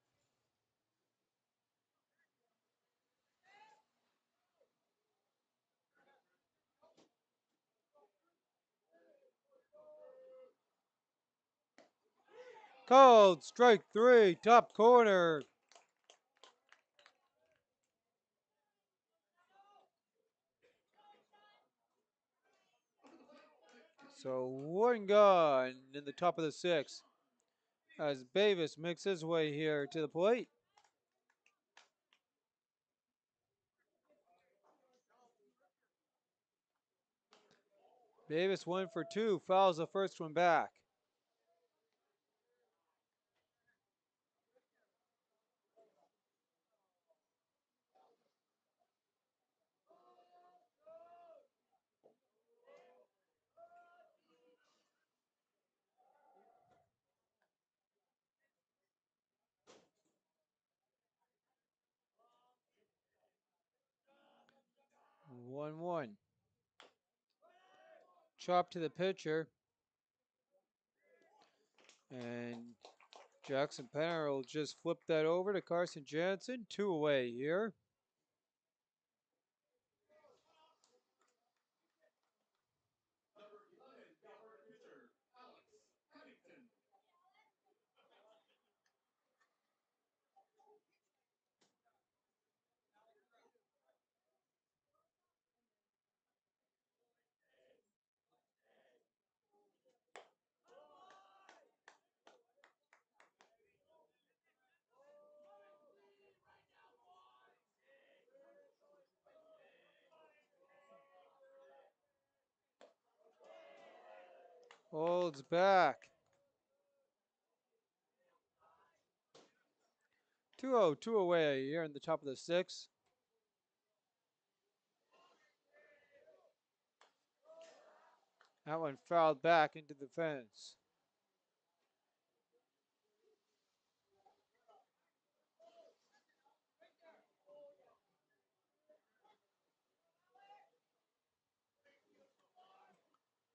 Called strike 3, top corner. So 1 gone in the top of the 6th as Bavis makes his way here to the plate. Bavis 1 for 2, fouls the first one back. One one. Chop to the pitcher. And Jackson Penner will just flip that over to Carson Jansen. 2 away here. Holds back. 2-0, 2 away here in the top of the 6th. That one fouled back into the fence.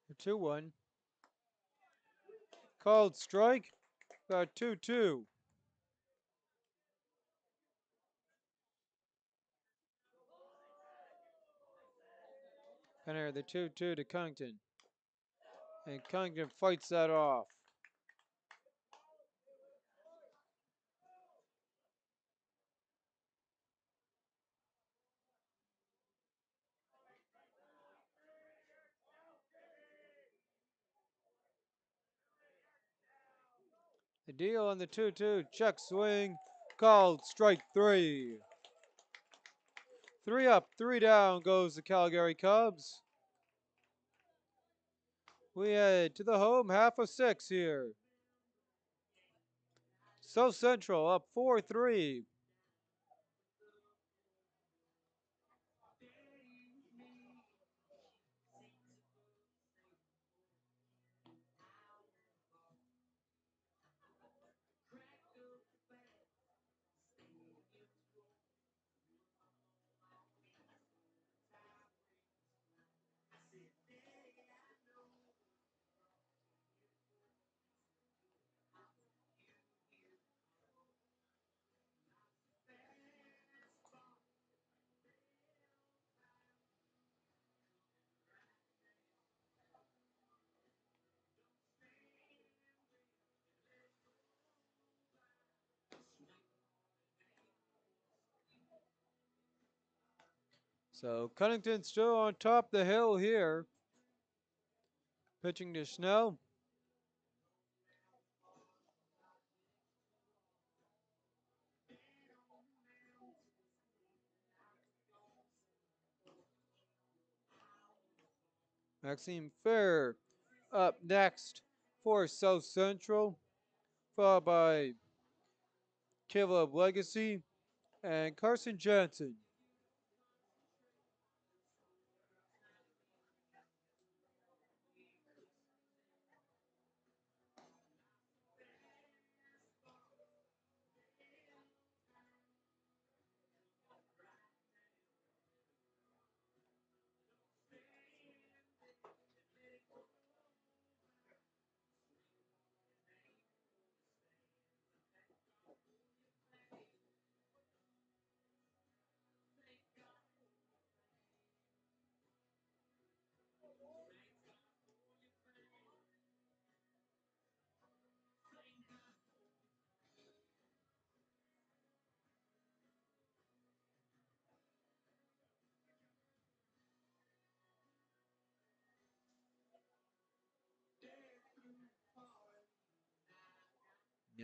The 2-1. Called strike. Got 2-2. Penner, the 2-2 to Cunnington. And Cunnington fights that off. The deal on the 2-2. Check swing. Called strike 3. 3 up, 3 down goes the Calgary Cubs. We head to the home half of 6 here. South Central up 4-3. So Cunnington still on top of the hill here. Pitching to Snell. Maxime Fair up next for South Central, followed by Caleb Legacy and Carson Jansen.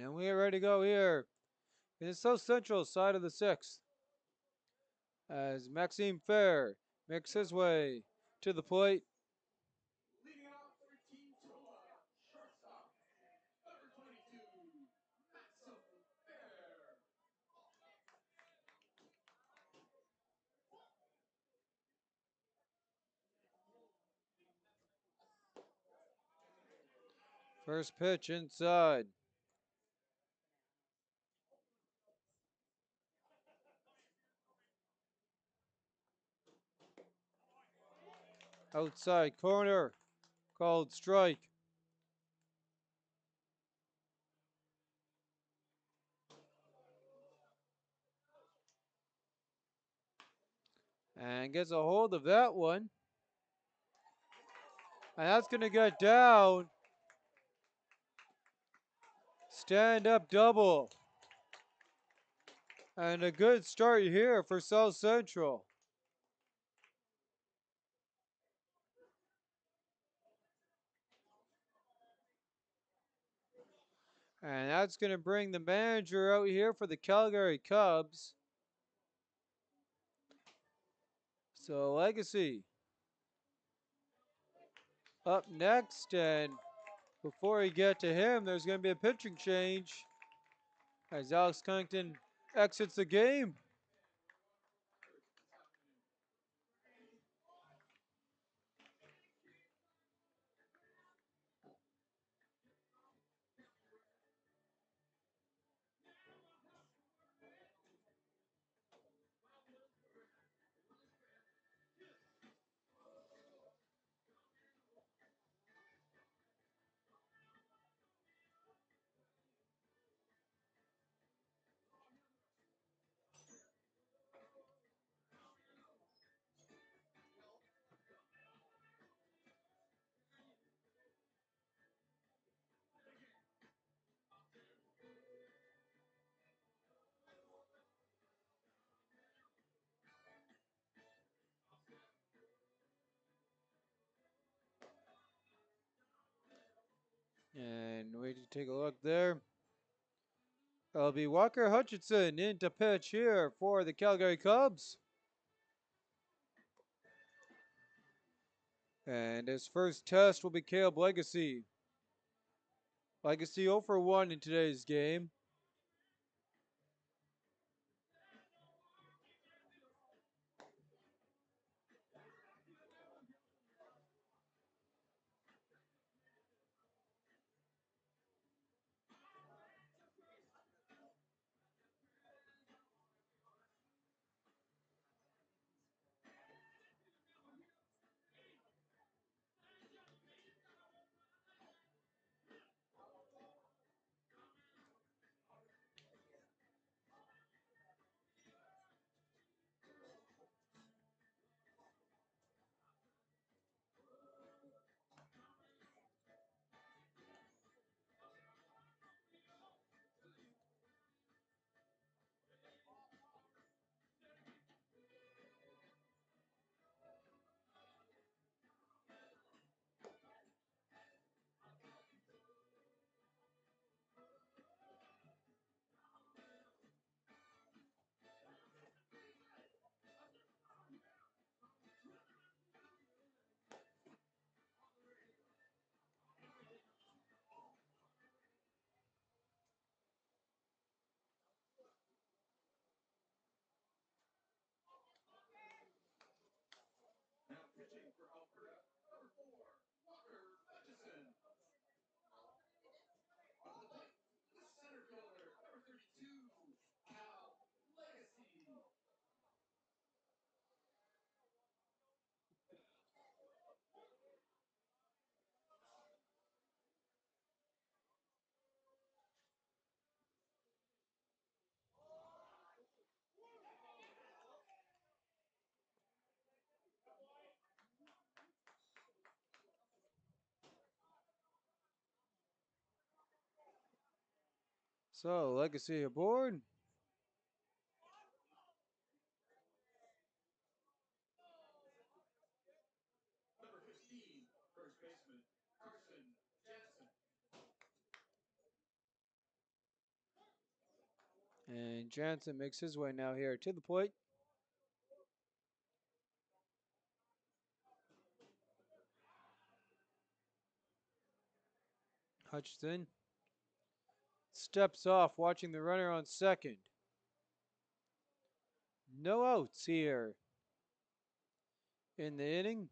And we are ready to go here in the South Central side of the 6th. As Maxime Fair makes his way to the plate. Leading off for Team Toa, shortstop, number 22, Maxim Fair. First pitch inside. Outside corner. Called strike. And gets a hold of that one. And that's going to get down. Stand up double. And a good start here for South Central. And that's going to bring the manager out here for the Calgary Cubs. So Legacy up next, and before we get to him, there's going to be a pitching change as Alex Cunnington exits the game. wait to take a look there. It'll be Walker Hutchinson in to pitch here for the Calgary Cubs. And his first test will be Caleb Legacy. Legacy 0 for 1 in today's game. Now pitching for Alberta, number 4, Walker Hutchison. On the plate, the center fielder, number 32, Legacy. So, Legacy aboard. Number 15, first baseman, Carson Jansen. And Jansen makes his way now here to the plate. Hutchinson steps off, watching the runner on second. No outs here in the inning.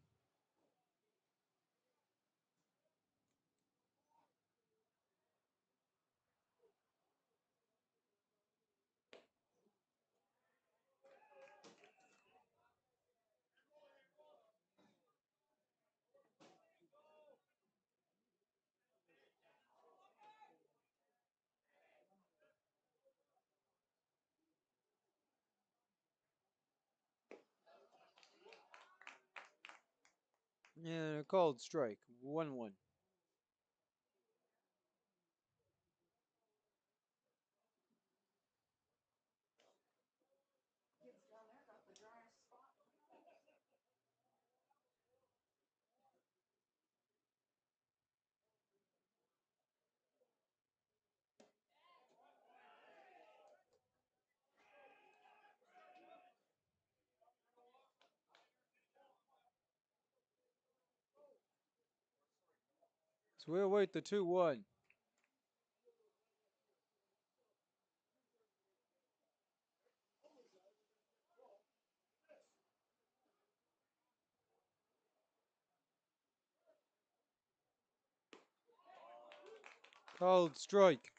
And a called strike, 1-1. So we'll wait the 2-1. Called strike.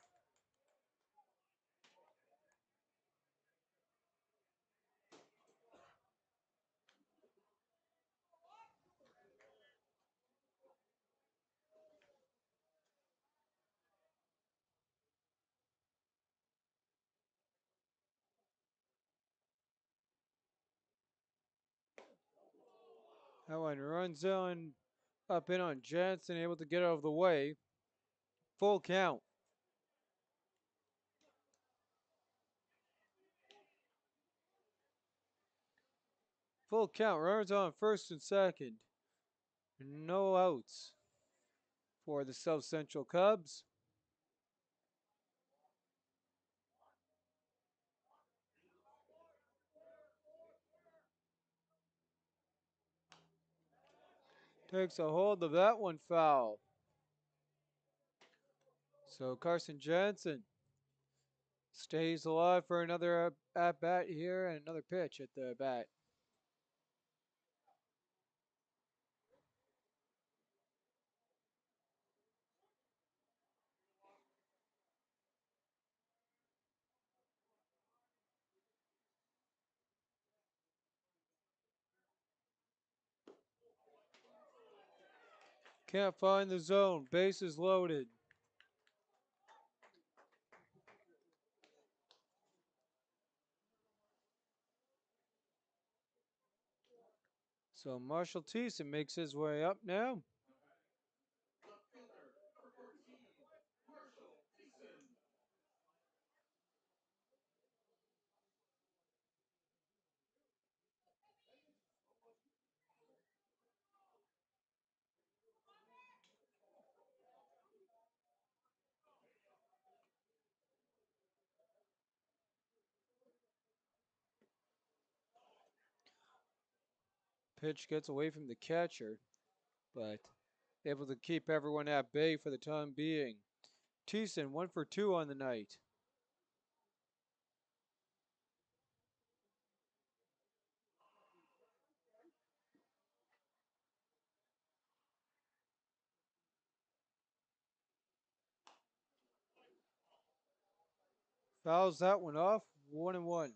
That one runs on up in on Jansen, able to get out of the way. Full count. Full count. Runners on first and second. No outs for the South Central Cubs. Takes a hold of that one, foul. So Carson Jansen stays alive for another at bat here and another pitch at the bat. Can't find the zone. Bases loaded. So Marshall Thiessen makes his way up now. Pitch gets away from the catcher, but able to keep everyone at bay for the time being. Thiessen 1 for 2 on the night. Fouls that one off. 1-1.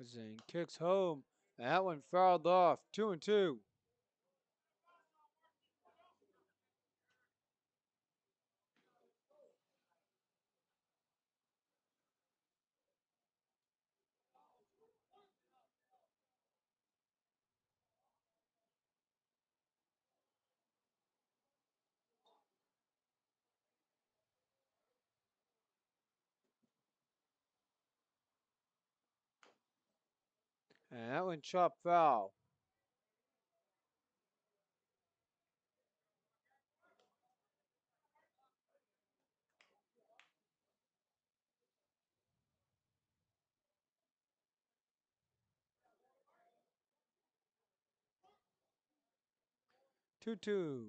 Zane kicks home. That one fouled off. 2-2. And that one chopped foul. Two.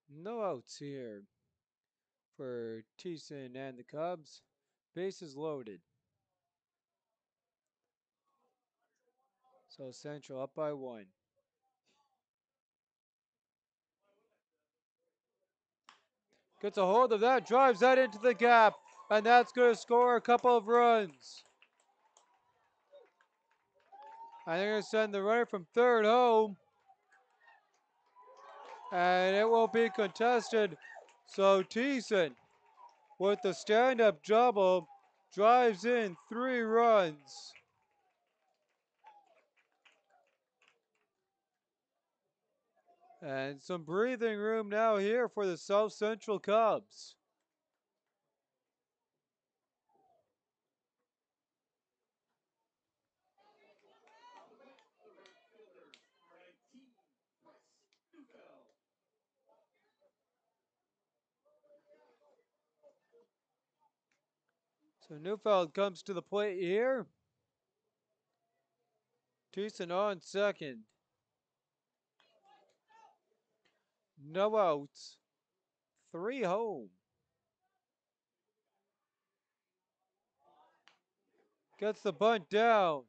No outs here for Thiessen and the Cubs. Bases loaded. So Central up by 1. Gets a hold of that, drives that into the gap, and that's going to score a couple of runs. And they're going to send the runner from third home. And it will be contested. So Thiessen, with the stand-up double, drives in 3 runs. And some breathing room now here for the South Central Cubs. So Neufeld comes to the plate here. Thiessen on second. No outs. 3 home. Gets the bunt down.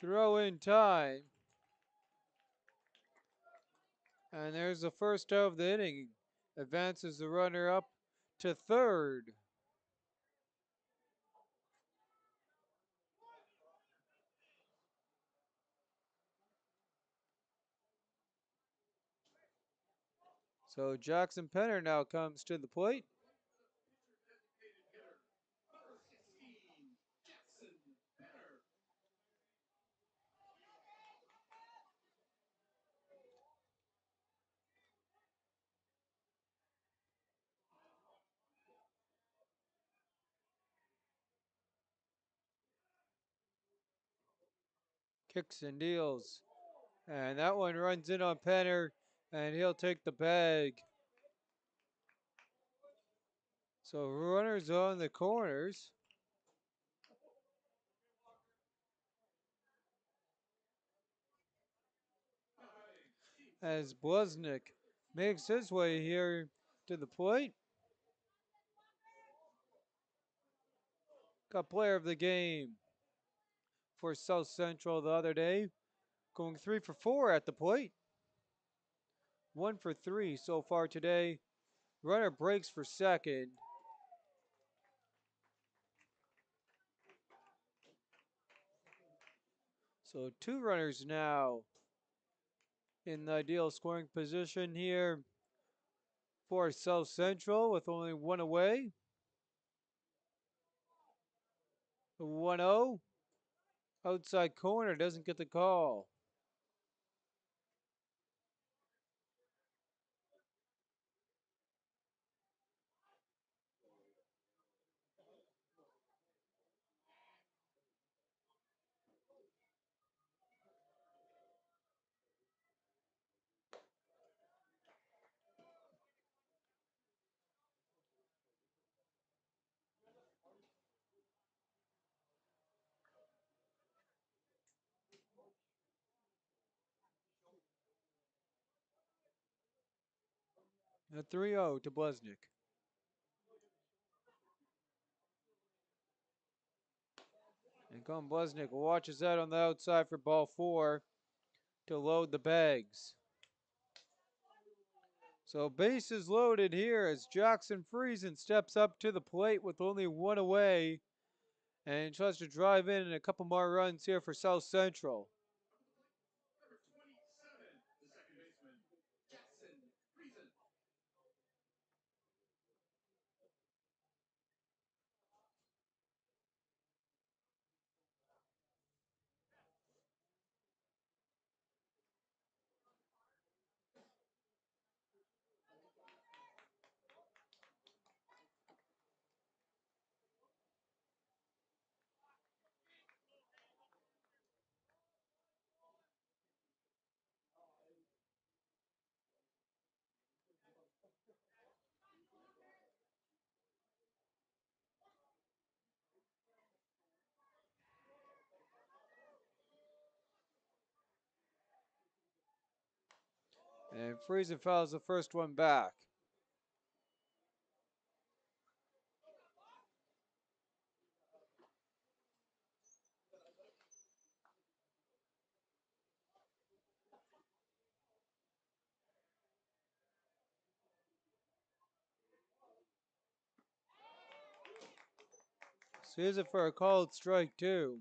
Throw in time. And there's the first out of the inning. Advances the runner up to third. So Jackson Penner now comes to the plate. Kicks and deals. And that one runs in on Penner, and he'll take the bag. So runners on the corners. As Blaznik makes his way here to the plate. Got player of the game for South Central the other day. Going 3 for 4 at the plate. 1 for 3 so far today. Runner breaks for second. So 2 runners now in the ideal scoring position here for South Central with only 1 away. 1-0. Outside corner doesn't get the call. A 3-0 to Blaznik. And Colin Blaznik watches that on the outside for ball 4 to load the bags. So bases loaded here as Jackson Friesen steps up to the plate with only 1 away and tries to drive in a couple more runs here for South Central. Number 27, the second baseman, Jackson Friesen. And Friesen fouls the first one back. So here's it for a called strike, too.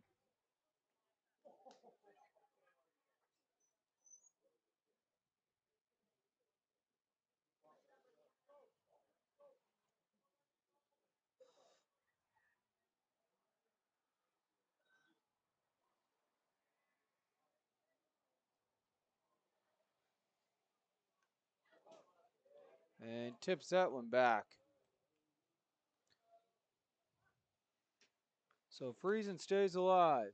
And tips that one back. So Friesen stays alive.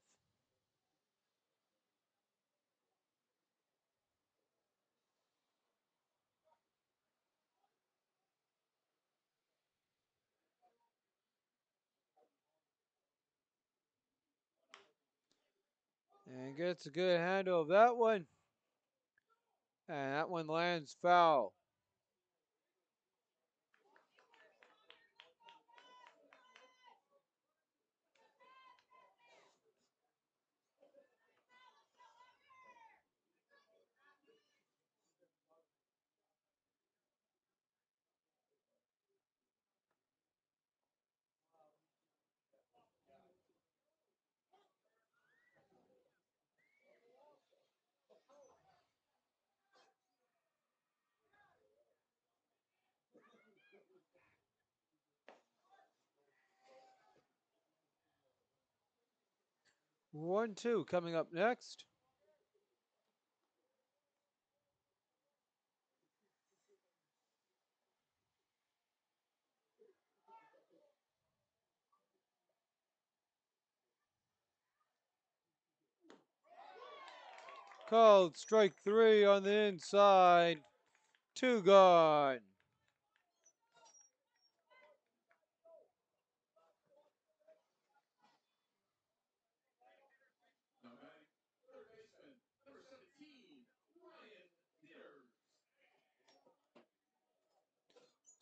And gets a good handle of that one. And that one lands foul. 1-2 coming up next. Called strike 3 on the inside. 2 gone.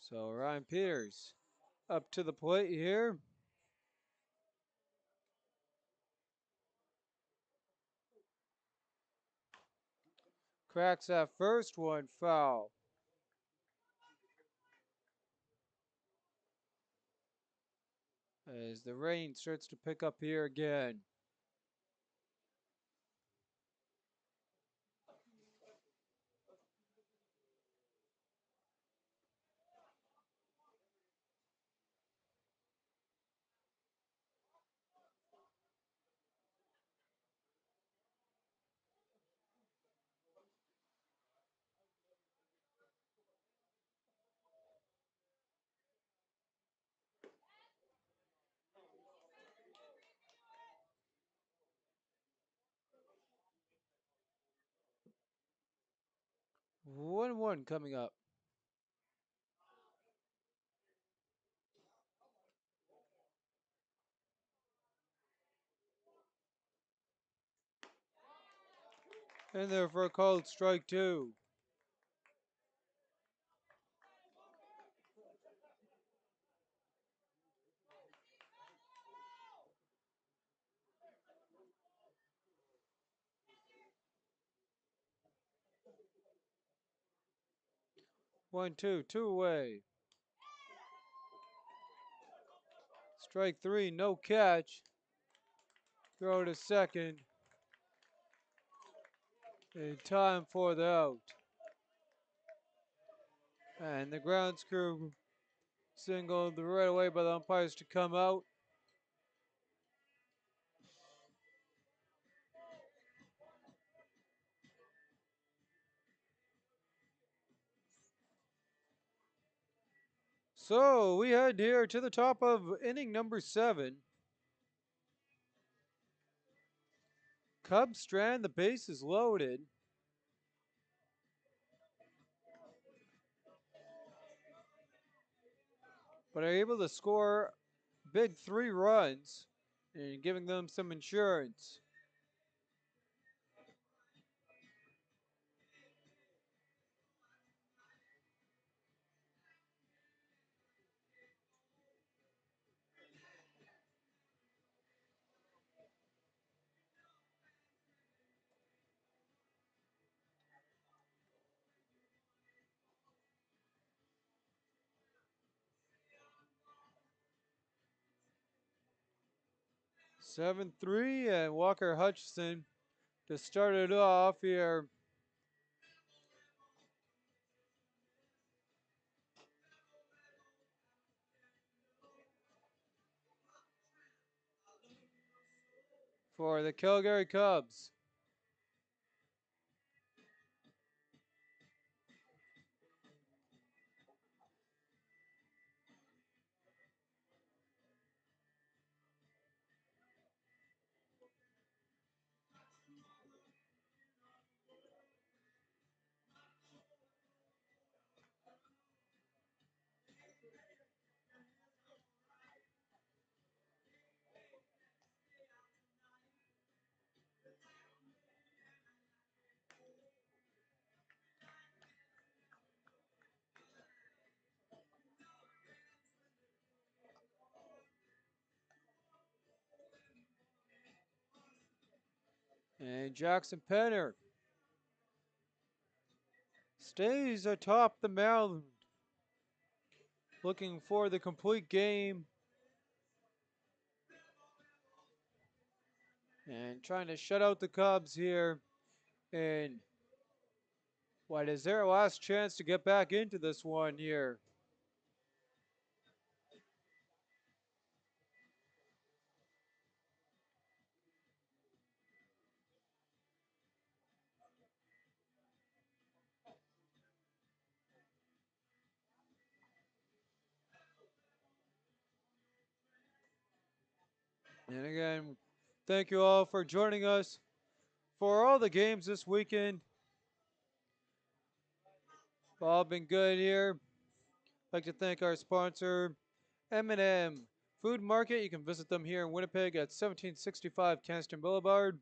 So Ryan Peters up to the plate here. Cracks that first one, foul. As the rain starts to pick up here again. One coming up. And there for a called strike 2. One, two away. Strike 3, no catch. Throw to second. In time for the out. And the grounds crew signaled right away by the umpires to come out. So we head here to the top of inning number 7. Cubs strand, the base is loaded. But are able to score big 3 runs and giving them some insurance. Seven three, and Walker Hutchison to start it off here. For the Calgary Cubs. And Jackson Penner stays atop the mound, looking for the complete game. And trying to shut out the Cubs here. And what is their last chance to get back into this one here? And again, thank you all for joining us for all the games this weekend. All been good here. I'd like to thank our sponsor, M&M Food Market. You can visit them here in Winnipeg at 1765 Canston Boulevard.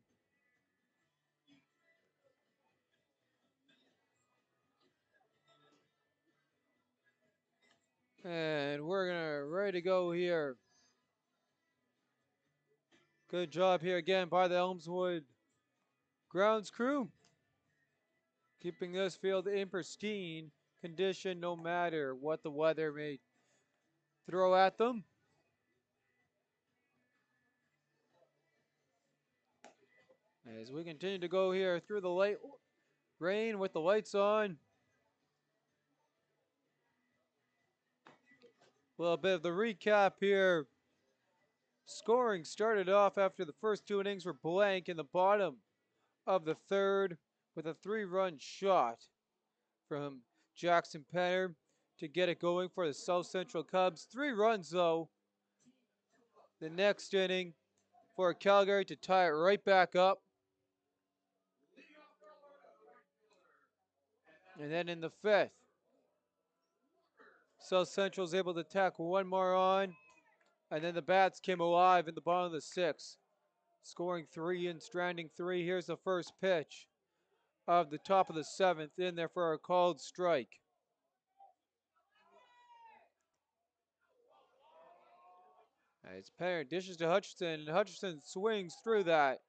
And we're gonna ready to go here. Good job here again by the Elmswood grounds crew, keeping this field in pristine condition no matter what the weather may throw at them. As we continue to go here through the late rain with the lights on. A little bit of the recap here. Scoring started off after the first two innings were blank in the bottom of the third with a 3-run shot from Jackson Penner to get it going for the South Central Cubs. 3 runs though the next inning for Calgary to tie it right back up. And then in the fifth, South Central was able to tack one more on. And then the bats came alive in the bottom of the sixth, scoring 3 and stranding 3. Here's the first pitch of the top of the seventh in there for a called strike. As Penner dishes to Hutchinson, and Hutchinson swings through that.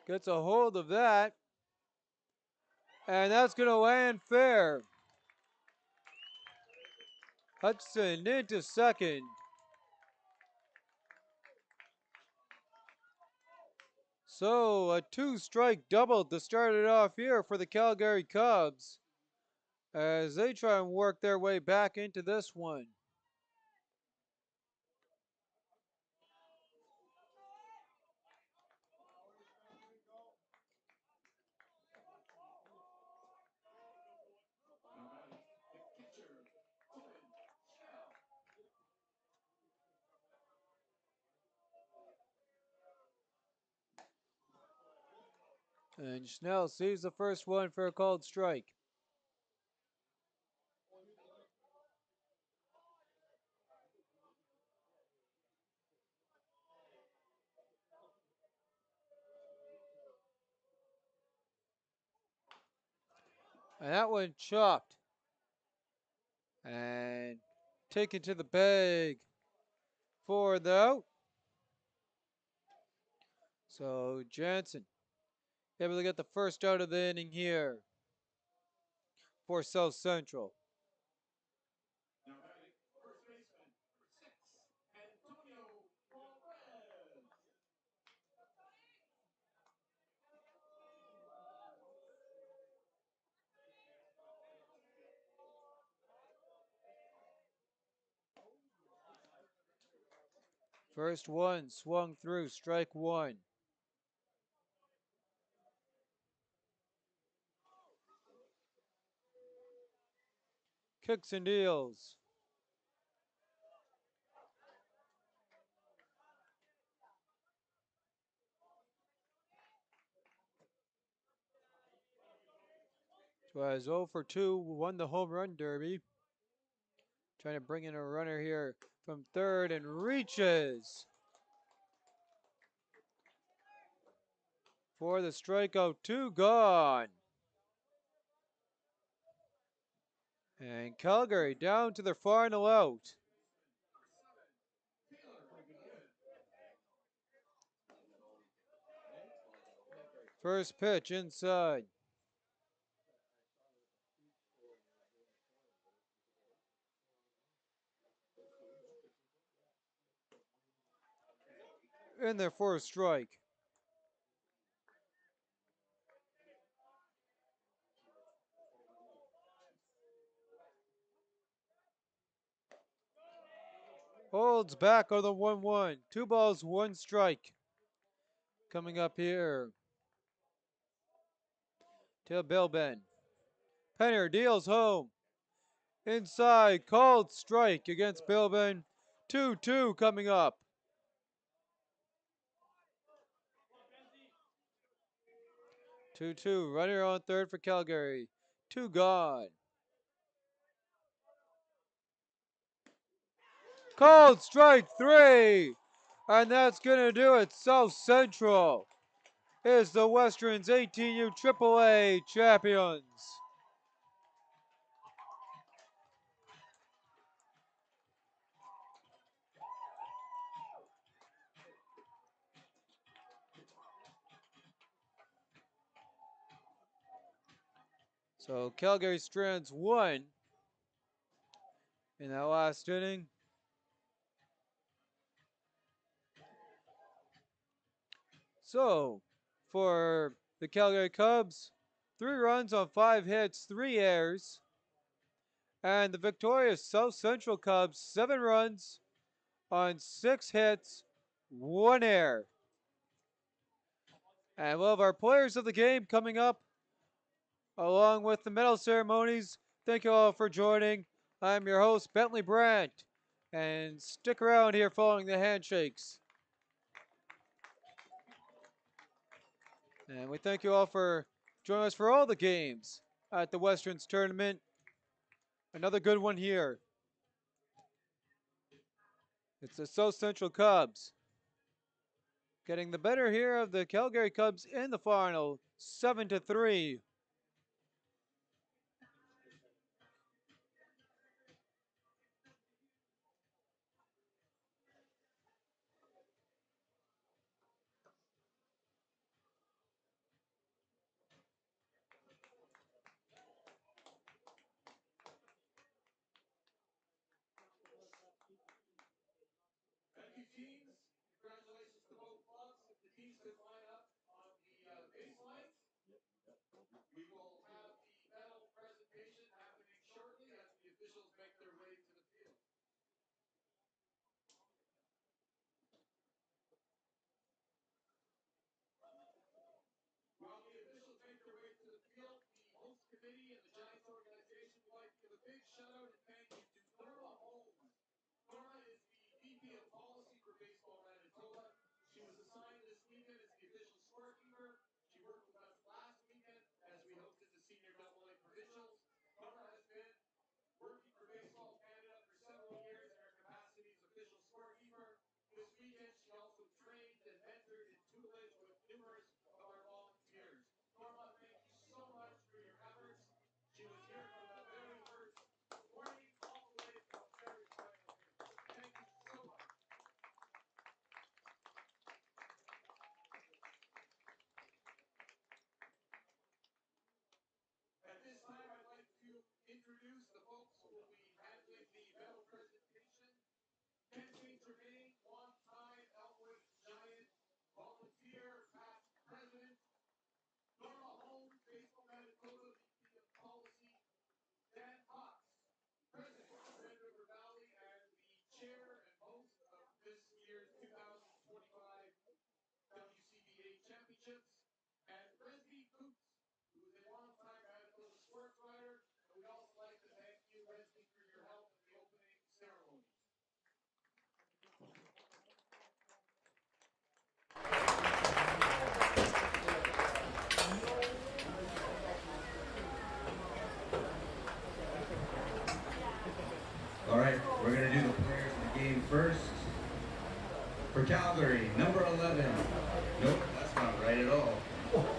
Gets a hold of that. And that's going to land fair. Hudson into second. So a 2-strike double to start it off here for the Calgary Cubs as they try and work their way back into this one. And Schnell sees the first one for a called strike. And that one chopped. And taken to the bag for the out. So Jansen able to get the first out of the inning here for South Central. First one swung through, strike one. Kicks and deals. Was 0 for 2, won the home run derby. Trying to bring in a runner here from third and reaches for the strikeout. 2 gone. And Calgary down to their final out. First pitch inside. In there for a strike. Holds back on the 1-1. 2 balls, 1 strike. Coming up here to Bilben. Penner deals home. Inside, called strike against Bilben. 2-2 coming up. Two, runner on third for Calgary. 2 gone. Called strike 3. And that's going to do it. South Central is the Western's 18u AAA champions. So Calgary strands 1 in that last inning. So for the Calgary Cubs, 3 runs on 5 hits, 3 errors. And the victorious South Central Cubs, 7 runs on 6 hits, 1 error. And we'll have our players of the game coming up, along with the medal ceremonies. Thank you all for joining. I'm your host, Bentley Brandt. And stick around here following the handshakes. And we thank you all for joining us for all the games at the Westerns Tournament. Another good one here. It's the South Central Cubs getting the better here of the Calgary Cubs in the final, 7-3. Thank you, teams. Congratulations to both clubs. If the teams could line up on the baselines, we will have the medal presentation happening shortly as the officials make their way to the field. While the officials make their way to the field, the host committee and the Giants organization would like to give a big shout out and thank you to Norma Holmes. Norma is the VP of Policy for Baseball Manitoba. She was assigned this weekend as the official scorekeeper. She worked with us last weekend as we hosted the Senior AA Provincials. Norma has been working for Baseball Canada for several years in her capacity as official scorekeeper. This weekend, she also trained and mentored in tutelage with numerous of our volunteers. Norma, thank you so much for your efforts. She was here from the very first morning all the way to the very final day. Thank you so much. At this time, I'd like to introduce the folks who will be handling the medal presentation. Ken St. Germain, longtime Elmwood Giant, volunteer, past president. Norma Holmes, Baseball Manitoba, VP of Policy. Dan Cox, president of Red River Valley and the chair and host of this year's 2025 WCBA Championships. And Resby Coops, who is a longtime Manitoba sports writer. And we'd also like to thank you, Resby, for your help in the opening ceremony. All right, we're going to do the players of the game first. For Calgary, number 11. Nope, that's not right at all. Okay,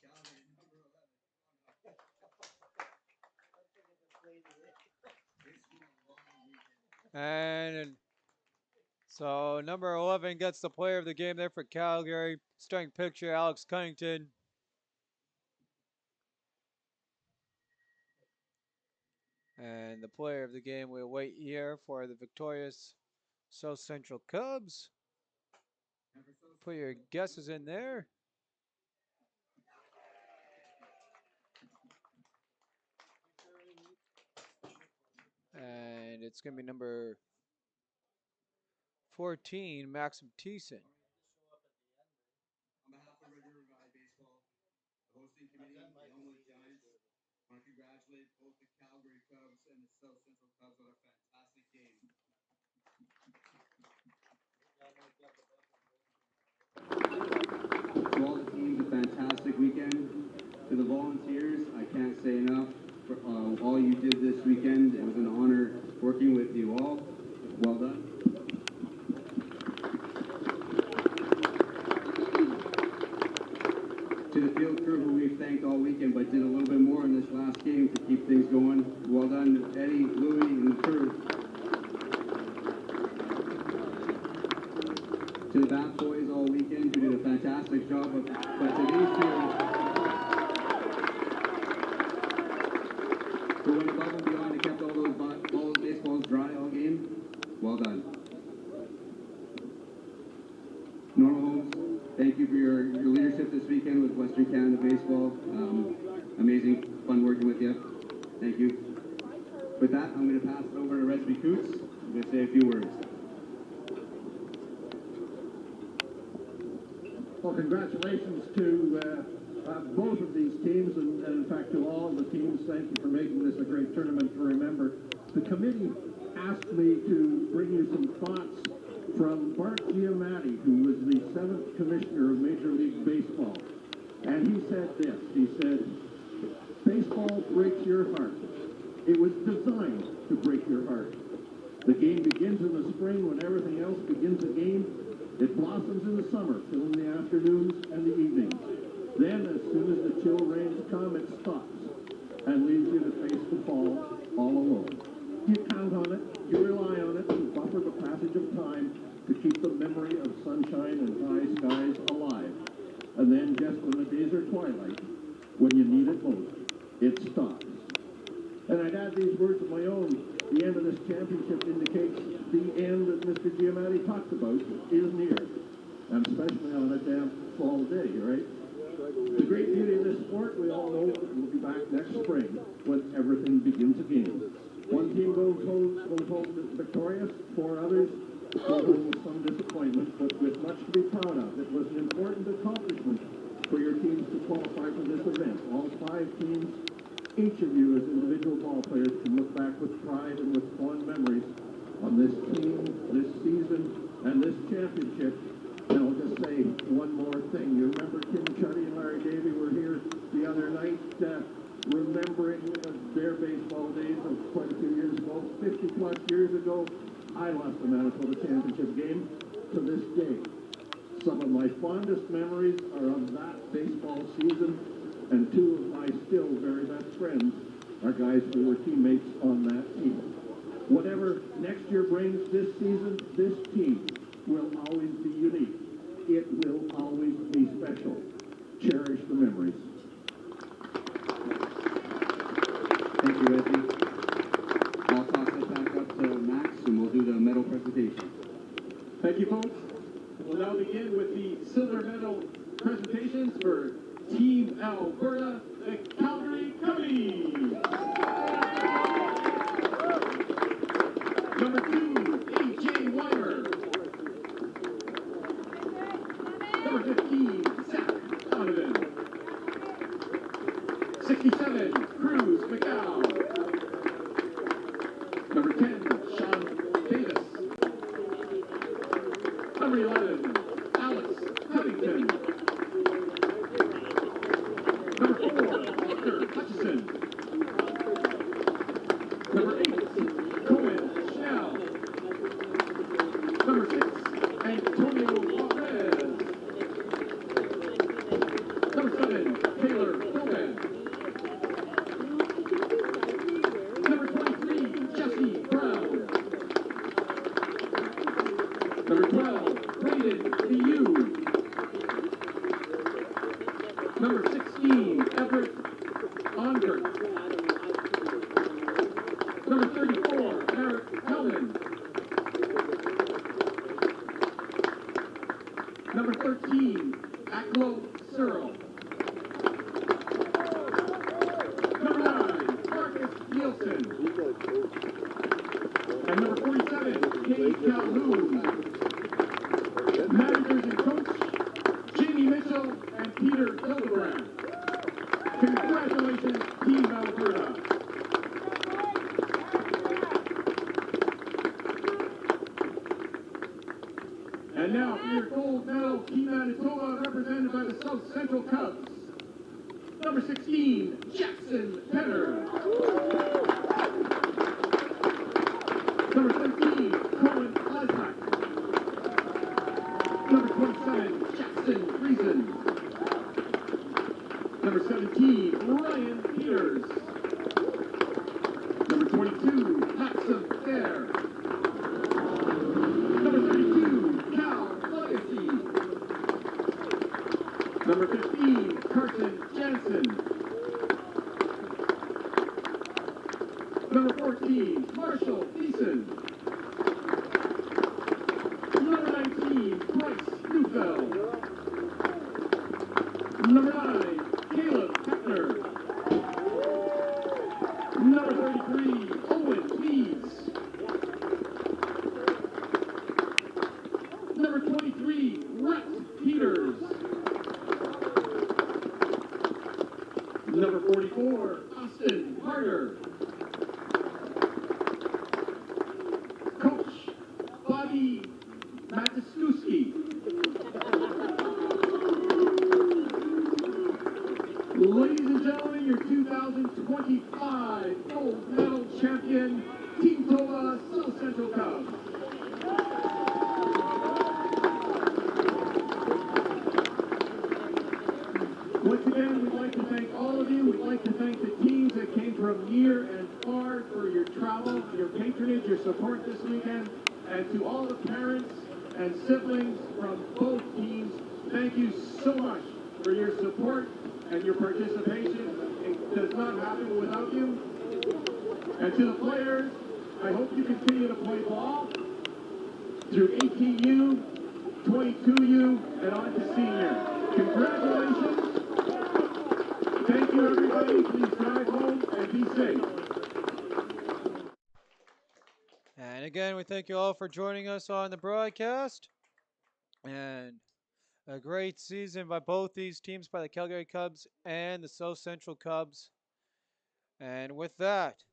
Calgary, number 11. And so number 11 gets the player of the game there for Calgary. Starting picture, Alex Cunnington. And the player of the game will wait here for the victorious South Central Cubs. Put your guesses in there. It's going to be number 14, Maxim Thiessen. On behalf of Red River Valley Baseball, the hosting committee, the Elmwood Giants, I want to congratulate both the Calgary Cubs and the South Central Cubs on a fantastic game. To all the teams, a fantastic weekend. To the volunteers, I can't say enough for all you did this weekend. It was an honor working with you all. Well done. To the field crew who we've thanked all weekend but did a little bit more in this last game to keep things going. Well done, Eddie, Louie, and the crew. To the bat boys all weekend who did a fantastic job, but to these two who went above and beyond and kept all those baseballs dry all game, well done. Norma Holmes, thank you for your leadership this weekend with Western Canada Baseball. Amazing, fun working with you. Thank you. With that, I'm going to pass it over to Resby Coots. I'm going to say a few words. Well, congratulations to both of these teams, and in fact to all the teams. Thank you for making this a great tournament to remember. The committee asked me to bring you some thoughts from Bart Giamatti, who was the 7th commissioner of Major League Baseball. And he said this, he said, baseball breaks your heart. It was designed to break your heart. The game begins in the spring when everything else begins again. It blossoms in the summer, filling the afternoons and the evenings. Then, as soon as the chill rains come, it stops and leaves you to face the fall all alone. You count on it, you rely on it to buffer the passage of time, to keep the memory of sunshine and high skies alive. And then, just when the days are twilight, when you need it most, it stops. And I'd add these words of my own. The end of this championship indicates the end that Mr. Giamatti talked about is near, and especially on a damp fall day, right? The great beauty of this sport, we all know, will be back next spring when everything begins again. One team goes home victorious, 4 others go home with some disappointment, but with much to be proud of. It was an important accomplishment for your teams to qualify for this event. All 5 teams, each of you as individual ball players, can look back with pride and with fond memories on this team, this season, and this championship. And I'll just say one more thing. You remember Tim Chuddy and Larry Davey were here the other night remembering their baseball days of quite a few years ago. 50-plus years ago, I lost the Manitoba Championship game. To this day, some of my fondest memories are of that baseball season, and 2 of my still very best friends are guys who were teammates on that team. Whatever next year brings this season, this team will always be unique. It will always be special. Cherish the memories. Thank you, Reggie. I'll toss it back up to Max, and we'll do the medal presentation. Thank you, folks. We'll now begin with the silver medal presentations for Team Alberta, the Calgary Cubs. Number 2, A.J. Weimer. Number 15, Zach Donovan. 67, Cruz McGow. Number 10, Sean Davis. Number 11, Alex Covington. Number 4, Walter Hutchison. Number 8, Cohen Schnell. Number 6, Antonio Lopez. Number 7, Taylor Gomez. Number 23, Jesse Brown. Number 12, Braden Liu. Number 16, Everett Onberg. Number 34, Eric Hellman. Number 13, Aklo Searle. Number 9, Marcus Nielsen. And number 47, Kate Calhoun. Managers and coach, Jamie Mitchell and Peter Hildebrand. Congratulations, Team Alberta. And now for your gold medal, Team Manitoba, represented by the South Central Cubs. Number 16, Jackson Penner. Number 13, Colin Lasnak. Number 27, Jackson Friesen. Number 17, Ryan Peters. Number 22, Maxim Fair. Number 32, Cal Legacy. Number 15, Carson Jansen. Number 14, Marshall Thiessen. Number 19, Bryce Neufeld. Number 9, Caleb Heckner. Number 33, Owen Leeds. Number 23, Rhett Peters. Number 44, Austin Harder. Coach, Bobby Matuszewski. Ladies and gentlemen, your 2025 gold medal champion, Team Toba South Central Cubs. Once again, we'd like to thank all of you. We'd like to thank the teams that came from near and far for your travel, your patronage, your support this weekend. And to all the parents and siblings from both teams, thank you so much for your support and your participation. It does not happen without you. And to the players, I hope you continue to play ball through 18U, 22U, and on to senior. Congratulations. Thank you, everybody. Please drive home and be safe. And again, we thank you all for joining us on the broadcast. And a great season by both these teams, by the Calgary Cubs and the South Central Cubs. And with that,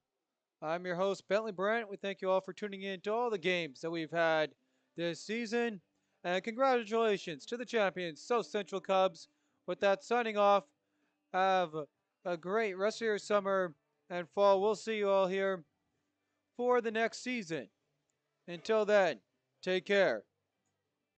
I'm your host, Bentley Brent. We thank you all for tuning in to all the games that we've had this season. And congratulations to the champions, South Central Cubs. With that, signing off. Have a great rest of your summer and fall. We'll see you all here for the next season. Until then, take care.